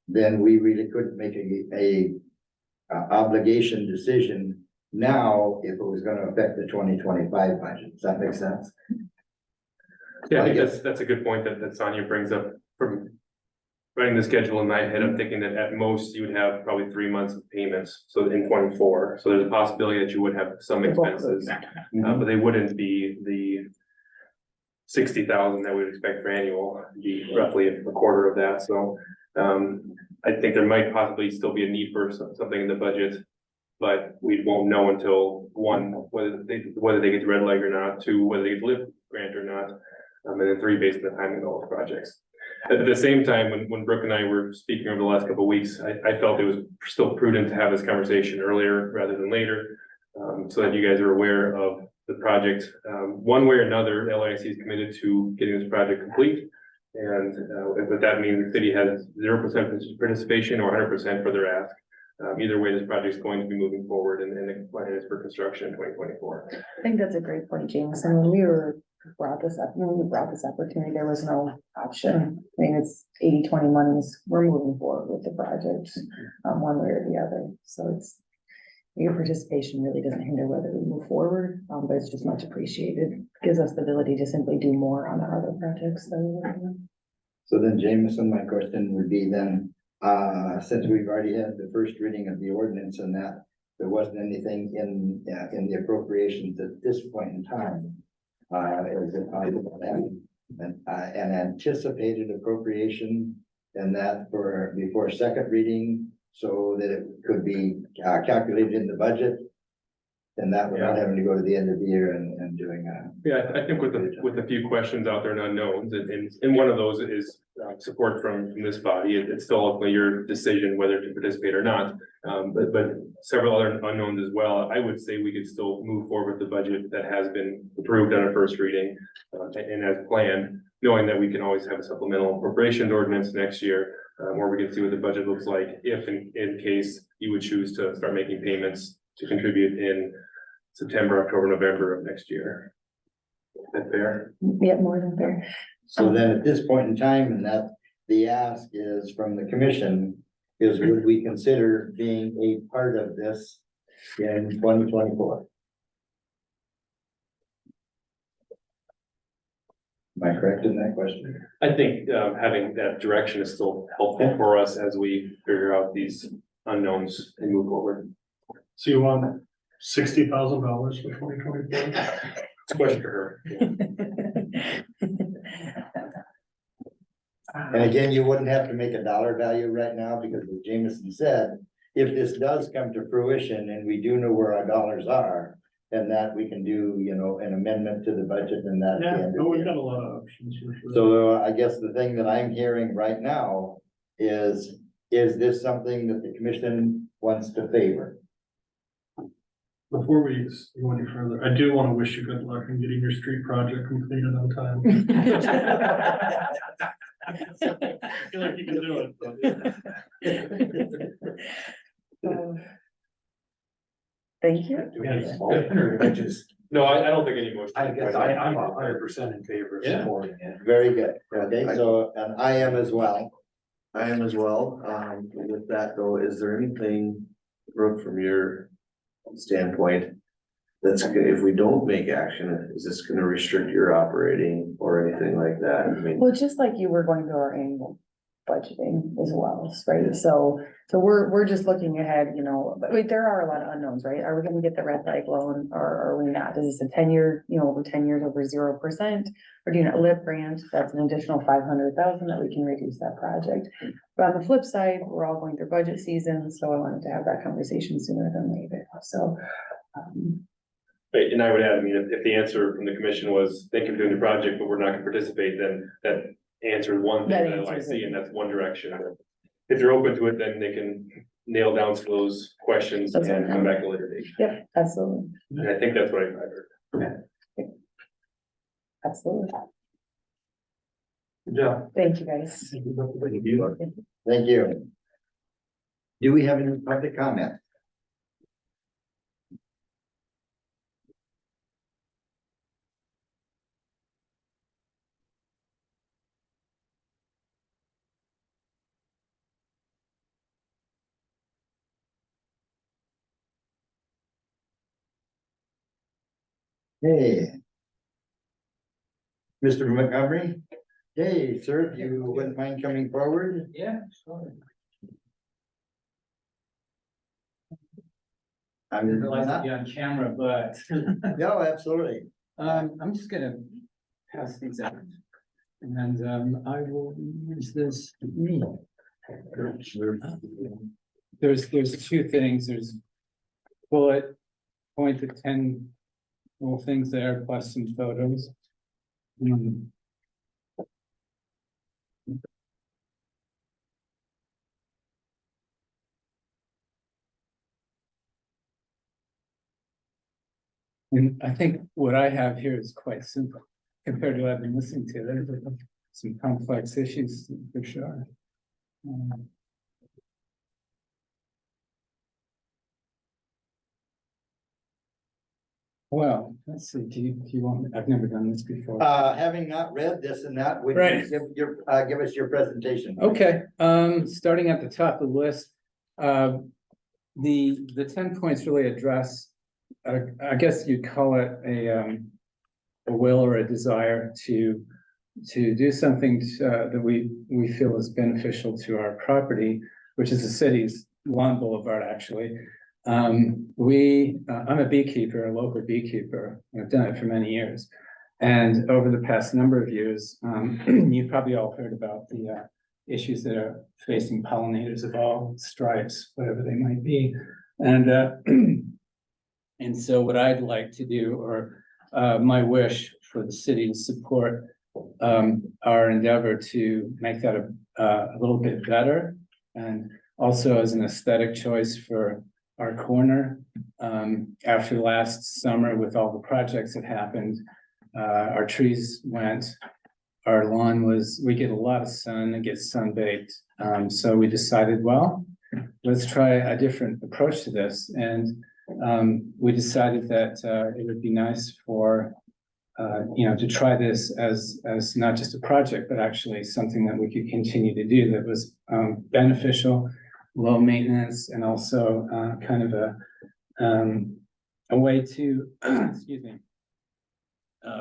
then we really couldn't make a obligation decision now if it was gonna affect the 2025 budget. Does that make sense? Yeah, I think that's a good point that Sonia brings up. From writing the schedule in my head, I'm thinking that at most you would have probably 3 months of payments, so in 24. So there's a possibility that you would have some expenses, but they wouldn't be the 60,000 that we would expect for annual, it'd be roughly a quarter of that. So I think there might possibly still be a need for something in the budget, but we won't know until 1, whether they get the red leg or not, 2, whether they get the LIP grant or not, and then 3, based on the timing of all the projects. At the same time, when Brooke and I were speaking over the last couple of weeks, I felt it was still prudent to have this conversation earlier rather than later, so that you guys are aware of the project. One way or another, LIC is committed to getting this project complete. And if that means the city has 0% participation or 100% for their ask. Either way, this project is going to be moving forward and the plan is for construction in 2024. I think that's a great point, James. And when we brought this opportunity, there was no option. I mean, it's 80-20 monies. We're moving forward with the project, one way or the other. So it's, your participation really doesn't hinder whether we move forward, but it's just much appreciated. Gives us the ability to simply do more on our other projects. So then Jameson, my question would be then, since we've already had the first reading of the ordinance and that there wasn't anything in the appropriations at this point in time. Is it possible to have an anticipated appropriation and that before second reading so that it could be calculated in the budget? And that without having to go to the end of the year and doing Yeah, I think with a few questions out there and unknowns, and one of those is support from this body. It's still ultimately your decision whether to participate or not. But several other unknowns as well. I would say we could still move forward with the budget that has been approved on a first reading, and as planned, knowing that we can always have a supplemental appropriations ordinance next year, where we can see what the budget looks like, if in case you would choose to start making payments to contribute in September, October, November of next year. Is that fair? Yeah, more than fair. So then at this point in time, and that the ask is from the commission, is would we consider being a part of this in 2024? Am I correct in that question? I think having that direction is still helpful for us as we figure out these unknowns and move forward. So you want $60,000 for 2024? It's a question for her. And again, you wouldn't have to make a dollar value right now, because as Jameson said, if this does come to fruition and we do know where our dollars are, then that we can do, you know, an amendment to the budget and that. Yeah, no, we've got a lot of options here. So I guess the thing that I'm hearing right now is this something that the commission wants to favor? Before we go any further, I do want to wish you good luck in getting your street project completed on time. I feel like you can do it. Thank you. Do we need a motion, or do we just? No, I don't think any motion. I guess I'm 100% in favor of Yeah. supporting it. Very good. Okay, so, and I am as well. I am as well. With that though, is there anything, Brooke, from your standpoint, that's, if we don't make action, is this gonna restrict your operating or anything like that? I mean, Well, just like you were going through our annual budgeting as well, right? So we're just looking ahead, you know, but wait, there are a lot of unknowns, right? Are we gonna get the red light loan or are we not? Is this a 10-year, you know, over 10 years over 0%? Or do you not lip grant? That's an additional 500,000 that we can reduce that project. But on the flip side, we're all going through budget season, so I wanted to have that conversation sooner than later. So, Right, and I would add, I mean, if the answer from the commission was, thank you for doing the project, but we're not gonna participate, then that answers one That thing that I answers see, it. and that's one direction. If they're open to it, then they can nail down some of those questions That's and right. come back a later date. yep, absolutely, And I think that's what I heard. absolutely. Good job. Thank you, guys. Thank you. Do we have any public comment? Hey. Mr. Montgomery? Hey, sir, if you wouldn't mind coming forward? Yeah, sure. I'm Didn't realize not, I'd be on camera, but, no, absolutely. I'm just gonna pass these out. And, I will use this. There's two things, there's bullet point to 10 little things there, plus some photos. And I think what I have here is quite simple compared to what I've been listening to. There's some complex issues for sure. Well, let's see, do you want, I've never done this before. Having not read this and that, would Right. you give us your presentation? Okay, starting at the top of the list, the 10 points really address, I guess you'd call it a will or a desire to do something that we feel is beneficial to our property, which is the city's lawn boulevard, actually. I'm a beekeeper, a local beekeeper. I've done it for many years. And over the past number of years, you've probably all heard about the issues that are facing pollinators of all stripes, whatever they might be. And and so what I'd like to do, or my wish for the city to support our endeavor to make that a little bit better. And also as an aesthetic choice for our corner. After last summer with all the projects that happened, our trees went, our lawn was, we get a lot of sun, it gets sun-baked. So we decided, well, let's try a different approach to this. And we decided that it would be nice for, to try this as not just a project, but actually something that we could continue to do that was beneficial, low maintenance, and also kind of a way to, excuse me,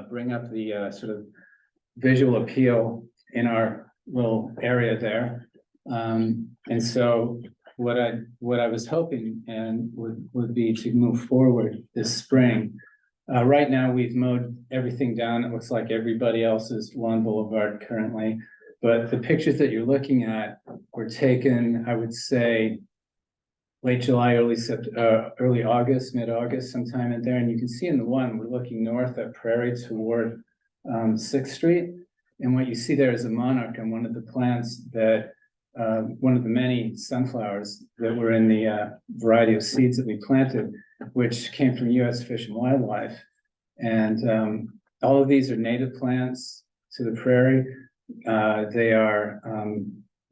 bring up the sort of visual appeal in our little area there. And so what I was hoping and would be to move forward this spring. Right now, we've mowed everything down. It looks like everybody else's lawn boulevard currently. But the pictures that you're looking at were taken, I would say, late July, early August, mid-August, sometime in there. And you can see in the one, we're looking north at Prairie toward 6th Street. And what you see there is a monarch on one of the plants that, one of the many sunflowers that were in the variety of seeds that we planted, which came from US Fish and Wildlife. And all of these are native plants to the prairie. They are,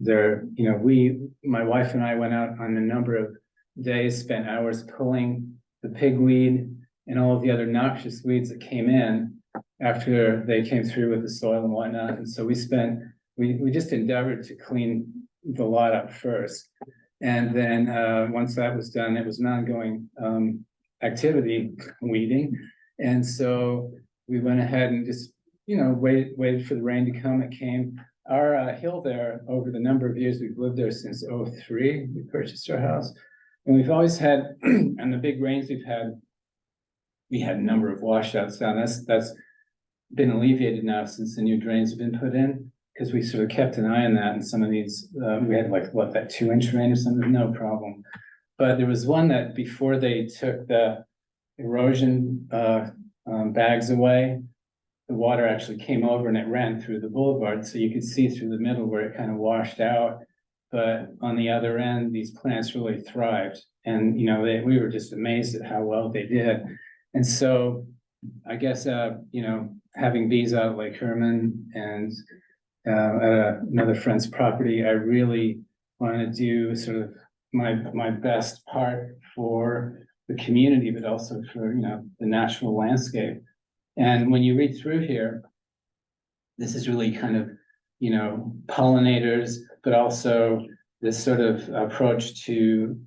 my wife and I went out on a number of days, spent hours pulling the pigweed and all of the other noxious weeds that came in after they came through with the soil and whatnot. And so we just endeavored to clean the lot up first. And then once that was done, it was an ongoing activity, weeding. And so we went ahead and just, waited for the rain to come. It came. Our hill there, over the number of years we've lived there since '03, we purchased our house. And we've always had, and the big rains we've had, we had a number of washouts down. That's been alleviated now since the new drains have been put in, because we sort of kept an eye on that. And some of these, we had that 2-inch rain or something, no problem. But there was one that before they took the erosion bags away, the water actually came over and it ran through the boulevard. So you could see through the middle where it kind of washed out. But on the other end, these plants really thrived. And, we were just amazed at how well they did. And so I guess, having bees out at Lake Herman and at another friend's property, I really want to do sort of my best part for the community, but also for, the natural landscape. And when you read through here, this is really kind of, pollinators, but also this sort of approach to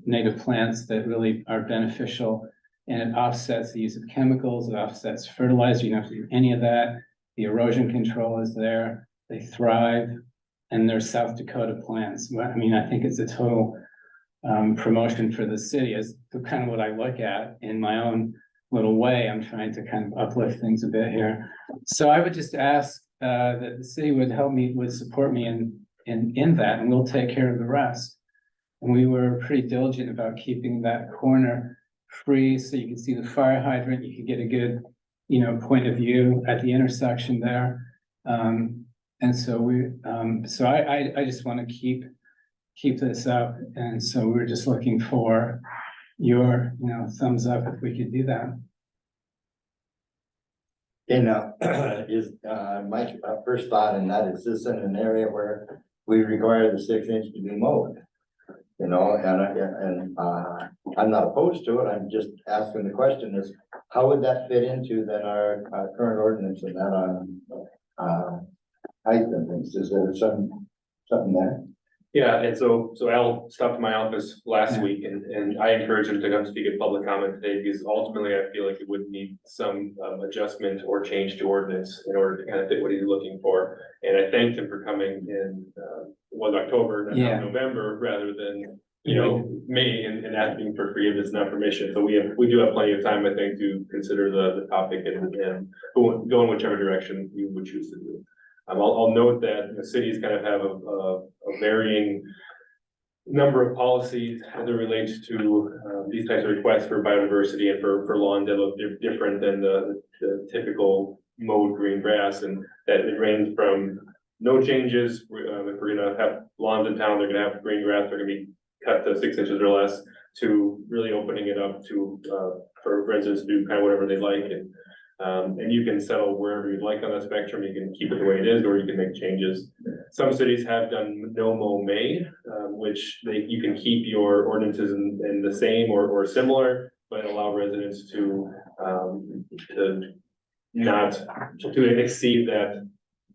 native plants that really are beneficial, and it offsets the use of chemicals, it offsets fertilizer, you don't have to do any of that. The erosion control is there, they thrive, and they're South Dakota plants. I mean, I think it's a total promotion for the city, as kind of what I look at in my own little way. I'm trying to kind of uplift things a bit here. So I would just ask that the city would support me in that, and we'll take care of the rest. And we were pretty diligent about keeping that corner free, so you can see the fire hydrant, you could get a good, point of view at the intersection there. And so I just want to keep this up. And so we're just looking for your, thumbs up if we could do that. Is my first thought in that, is this in an area where we require the 6-inch to be mowed? And I'm not opposed to it. I'm just asking the question is, how would that fit into then our current ordinance and that on height and things? Is there something there? Yeah, and so Al stopped in my office last week and I encouraged him to come speak at public comment today, because ultimately I feel like it would need some adjustment or change to ordinance in order to kind of fit what he's looking for. And I thanked him for coming in, was October, not November, rather than, May, and asking for forgiveness and not permission. So we do have plenty of time, I think, to consider the topic and go in whichever direction you would choose to do. I'll note that the cities kind of have a varying number of policies as it relates to these types of requests for biodiversity and for lawn that look different than the typical mowed green grass, and that it ranged from no changes, if we're gonna have lawns in town, they're gonna have green grass, they're gonna be cut to 6 inches or less, to really opening it up to, for residents to do kind of whatever they like, and you can settle wherever you'd like on the spectrum, you can keep it the way it is, or you can make changes. Some cities have done no mow May, which you can keep your ordinances in the same or similar, but allow residents to not, to exceed that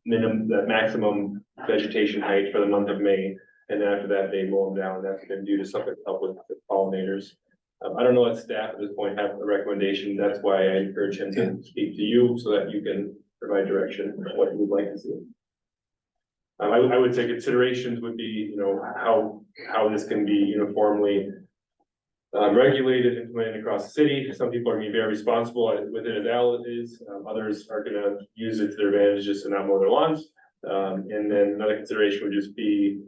maximum vegetation height for the month of May. And then after that, they mow them down. That's been due to something to help with the pollinators. I don't know what staff at this point have a recommendation. That's why I encourage him to speak to you so that you can provide direction on what you would like to see. I would say considerations would be, how this can be uniformly regulated, implemented across the city. Some people are gonna be very responsible with it as Al is. Others are gonna use it to their advantage just to not mow their lawns. And then another consideration would just be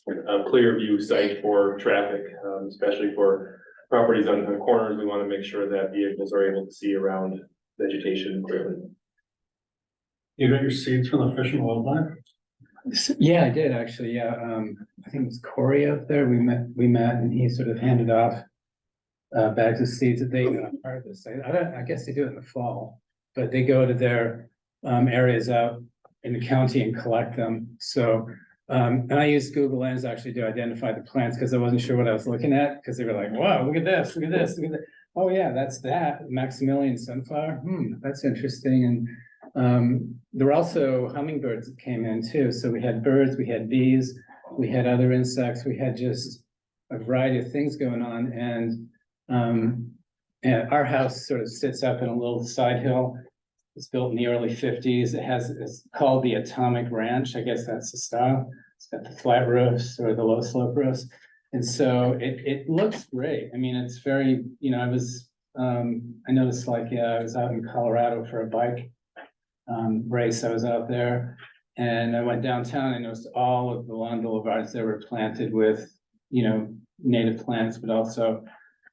a clear view site for traffic, especially for properties on corners. We want to make sure that vehicles are able to see around vegetation clearly. You got your seeds from the Fish and Wildlife? Yeah, I did actually, yeah, I think it was Corey out there, we met and he sort of handed off bags of seeds that they harvest. I guess they do it in the fall, but they go to their areas out in the county and collect them. So, and I used Google Lens actually to identify the plants because I wasn't sure what I was looking at, because they were like, wow, look at this, look at this, look at that. Oh yeah, that's that Maximilian sunflower. That's interesting. And there were also hummingbirds that came in too. So we had birds, we had bees, we had other insects, we had just a variety of things going on. And our house sort of sits up in a little side hill. It's built in the early 50s. It's called the Atomic Ranch. I guess that's the style. It's got the flat roofs or the low slope roofs. And so it looks great. I mean, it's very, I noticed I was out in Colorado for a bike race. I was out there and I went downtown. I noticed all of the lawn boulevards that were planted with, native plants, but also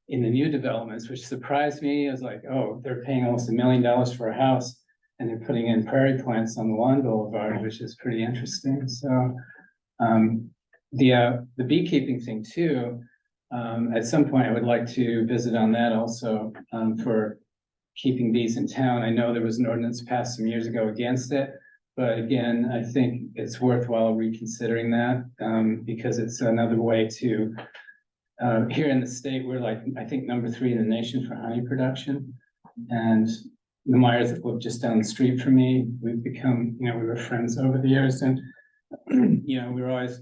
in the new developments, which surprised me. I was like, oh, they're paying almost $1 million for a house and they're putting in prairie plants on the lawn boulevard, which is pretty interesting. So the beekeeping thing too, at some point I would like to visit on that also for keeping bees in town. I know there was an ordinance passed some years ago against it, but again, I think it's worthwhile reconsidering that because it's another way to here in the state, we're I think #3 in the nation for honey production. And the Myers that live just down the street from me, we've become, we were friends over the years. And, we were always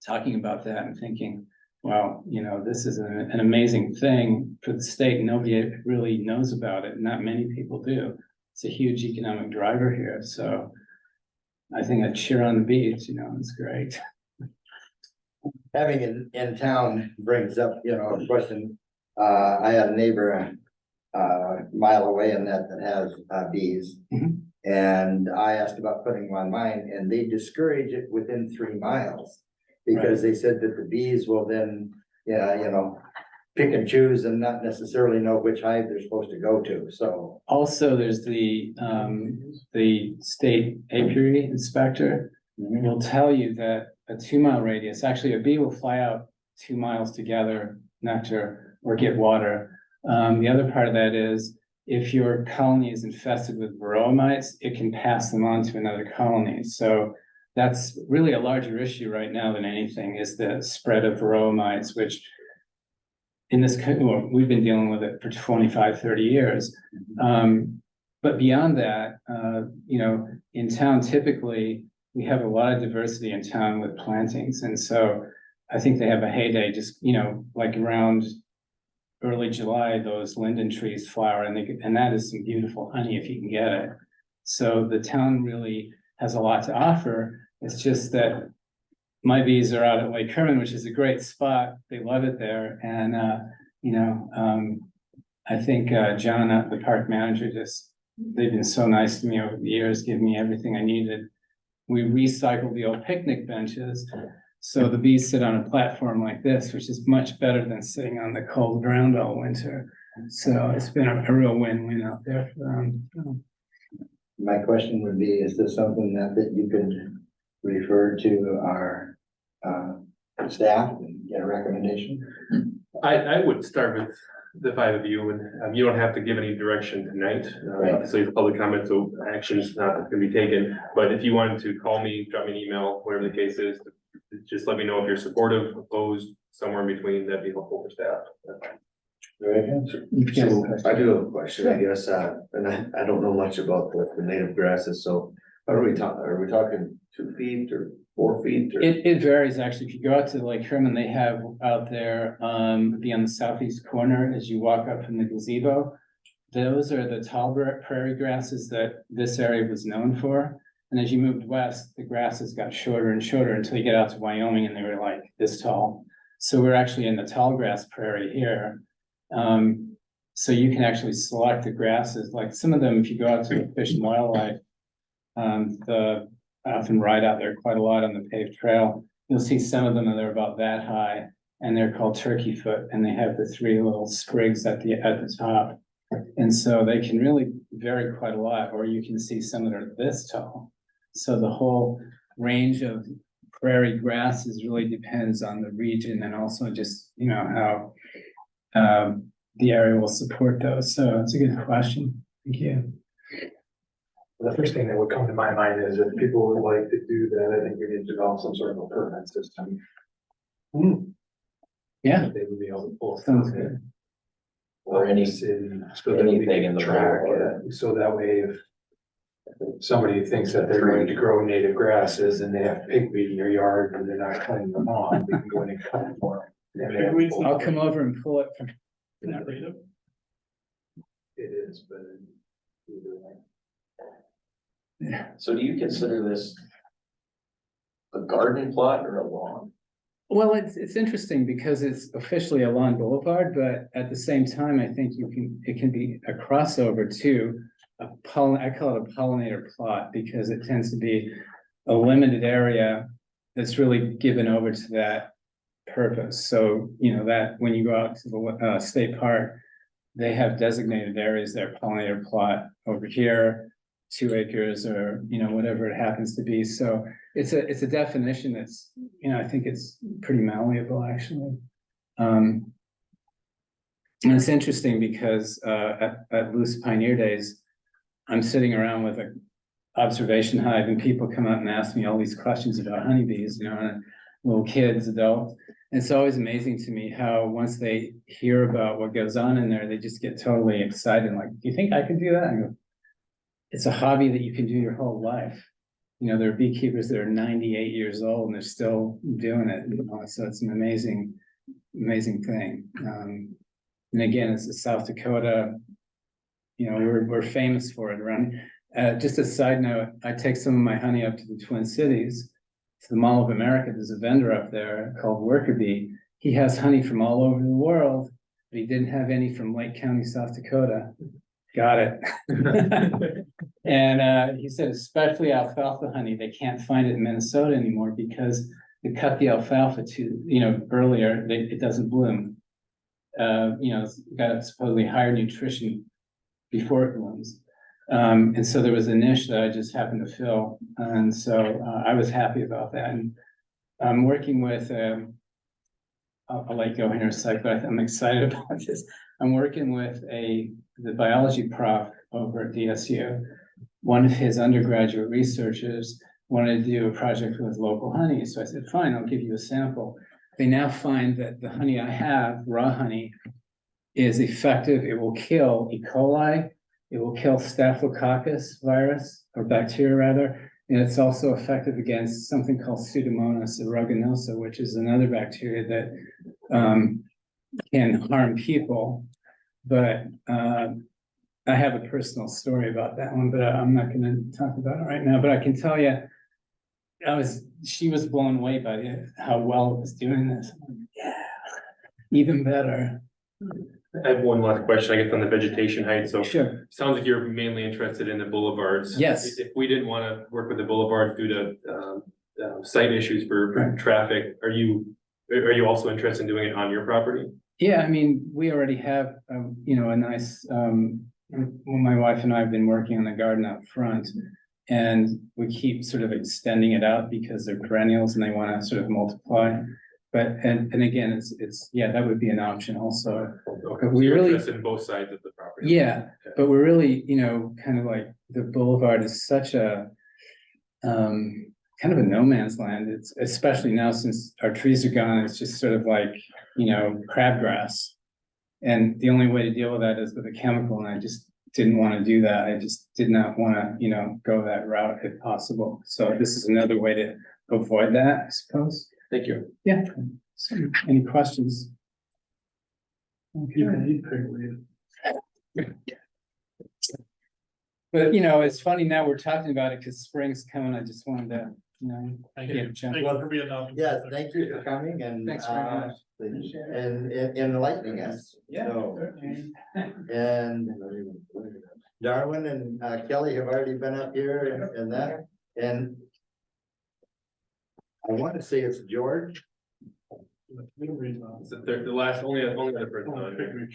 talking about that and thinking, wow, this is an amazing thing for the state. Nobody really knows about it. Not many people do. It's a huge economic driver here. So I think I'd cheer on the bees, it's great. Having it in town brings up, a question. I had a neighbor a mile away and that has bees. And I asked about putting one on mine and they discourage it within 3 miles. Because they said that the bees will then, pick and choose and not necessarily know which hive they're supposed to go to, so. Also, there's the state apiary inspector will tell you that a 2-mile radius, actually a bee will fly out 2 miles to gather nectar or get water. The other part of that is if your colony is infested with varroa mites, it can pass them on to another colony. So that's really a larger issue right now than anything is the spread of varroa mites, which in this, we've been dealing with it for 25, 30 years. But beyond that, in town, typically, we have a lot of diversity in town with plantings. And so I think they have a heyday, just, like around early July, those linden trees flower and that is some beautiful honey if you can get it. So the town really has a lot to offer. It's just that my bees are out at Lake Herman, which is a great spot. They love it there. And, I think John, the park manager, they've been so nice to me over the years, giving me everything I needed. We recycled the old picnic benches. So the bees sit on a platform like this, which is much better than sitting on the cold ground all winter. So it's been a real win-win out there for them. So. My question would be, is this something that you could refer to our, staff and get a recommendation? I would start with the five of you, and you don't have to give any direction tonight. Right. Obviously, it's public comment, so action is not gonna be taken, but if you wanted to call me, drop me an email, whatever the case is, just let me know if you're supportive, opposed, somewhere in between, that'd be helpful for staff. Very good. So I do have a question, I guess, and I don't know much about the native grasses, so are we talking 2 feet or 4 feet? Or? It varies, actually. If you go out to Lake Herman, they have out there, be on the southeast corner as you walk up from the gazebo. Those are the tall prairie grasses that this area was known for. And as you moved west, the grasses got shorter and shorter until you get out to Wyoming and they were like this tall. So we're actually in the tall grass prairie here. So you can actually select the grasses, like some of them, if you go out to the Fish and Wildlife, I often ride out there quite a lot on the paved trail. You'll see some of them and they're about that high and they're called turkey foot and they have the 3 little sprigs at the top. And so they can really vary quite a lot, or you can see some that are this tall. So the whole range of prairie grasses really depends on the region and also just, you know, how the area will support those. So it's a good question. Thank you. The first thing that would come to my mind is if people would like to do that, I think we need to develop some sort of a permit system. Yeah, They would be able to pull. sounds good. Or any, city, so that we anything in can the track boulevard. it. So that way if somebody thinks that they're going to grow native grasses and they have pigweed in their yard and they're not cutting them off, they can go in and cut them for them. And they have full- I'll come over and pull it from. Not read it. It is, but either way. Yeah. so do you consider this a garden plot or a lawn? Well, it's interesting because it's officially a lawn boulevard, but at the same time, I think it can be a crossover to I call it a pollinator plot because it tends to be a limited area that's really given over to that purpose. So, you know, that when you go out to the state park, they have designated areas there, pollinator plot over here, 2 acres or, you know, whatever it happens to be. So it's a definition that's, you know, I think it's pretty malleable actually. And it's interesting because at Loose Pioneer Days, I'm sitting around with an observation hive and people come out and ask me all these questions about honeybees, you know, and little kids, adults. And it's always amazing to me how once they hear about what goes on in there, they just get totally excited. Like, do you think I could do that? I go, it's a hobby that you can do your whole life. You know, there are beekeepers that are 98 years old and they're still doing it. You know? So it's an amazing thing. And again, it's South Dakota. You know, we're famous for it around. Just a side note, I take some of my honey up to the Twin Cities, to the Mall of America. There's a vendor up there called Worker Bee. He has honey from all over the world, but he didn't have any from Lake County, South Dakota. Got it. And he said, especially alfalfa honey, they can't find it in Minnesota anymore because they cut the alfalfa earlier, it doesn't bloom. It's got supposedly higher nutrition before it blooms. And so there was a niche that I just happened to fill. And so I was happy about that. And I'm working with, I'll let you go here in a sec, but I'm excited about this. I'm working with the biology prof over at DSU. One of his undergraduate researchers wanted to do a project with local honey. So I said, fine, I'll give you a sample. They now find that the honey I have, raw honey, is effective. It will kill E. coli. It will kill Staphylococcus virus or bacteria rather. And it's also effective against something called Pseudomonas aeruginosa, which is another bacteria that can harm people. But I have a personal story about that one, but I'm not going to talk about it right now. But I can tell you, she was blown away by how well it was doing this. Yeah, even better. I have one last question, I guess, on the vegetation height. So Sure. sounds like you're mainly interested in the boulevards. Yes. If we didn't want to work with the boulevards due to site issues for Right. traffic, are you also interested in doing it on your property? Yeah, I mean, we already have, you know, a nice, well, my wife and I have been working on the garden out front. And we keep sort of extending it out because they're perennials and they want to sort of multiply. But, and again, yeah, that would be an option also. Okay, We you're really- interested in both sides of the property. Yeah, but we're really, you know, kind of like the boulevard is such a, kind of a no man's land. It's especially now since our trees are gone, it's just sort of like, you know, crabgrass. And the only way to deal with that is with a chemical, and I just didn't want to do that. I just did not want to, you know, go that route if possible. So this is another way to avoid that, I suppose. Thank you. Yeah. So, any questions? Okay. But, you know, it's funny now we're talking about it because spring's coming. I just wanted to, you know. Jump in. for being up. Yes, thank you for coming and, Thanks very much. and enlightening us. So, and Darwin and Kelly have already been up here and that, and I want to say it's George, It's the last, only other person on here.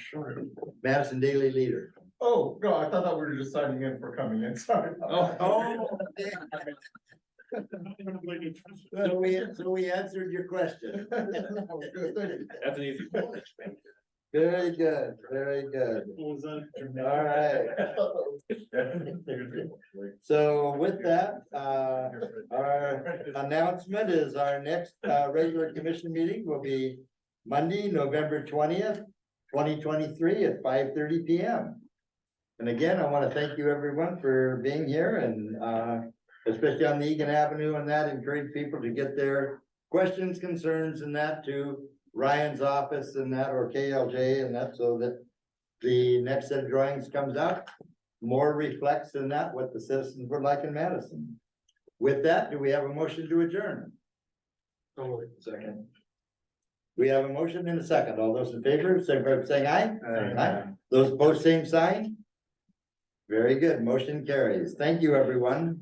Madison Daily Leader. Oh, no, I thought that we were just signing in for coming in, sorry. Oh. So we answered your question. That's an easy one. Very good, very good. All right. So with that, our announcement is our next regular commission meeting will be Monday, November 20th, 2023 at 5:30 PM. And again, I want to thank you everyone for being here and especially on the Egan Avenue and that, encourage people to get their questions, concerns and that to Ryan's office and that, or KLJ and that, so that the next set of drawings comes out, more reflects in that what the citizens would like in Madison. With that, do we have a motion to adjourn? Second. We have a motion and a second. All those in favor, signify by saying aye. Aye. Those opposed, same sign. Very good. Motion carries. Thank you, everyone.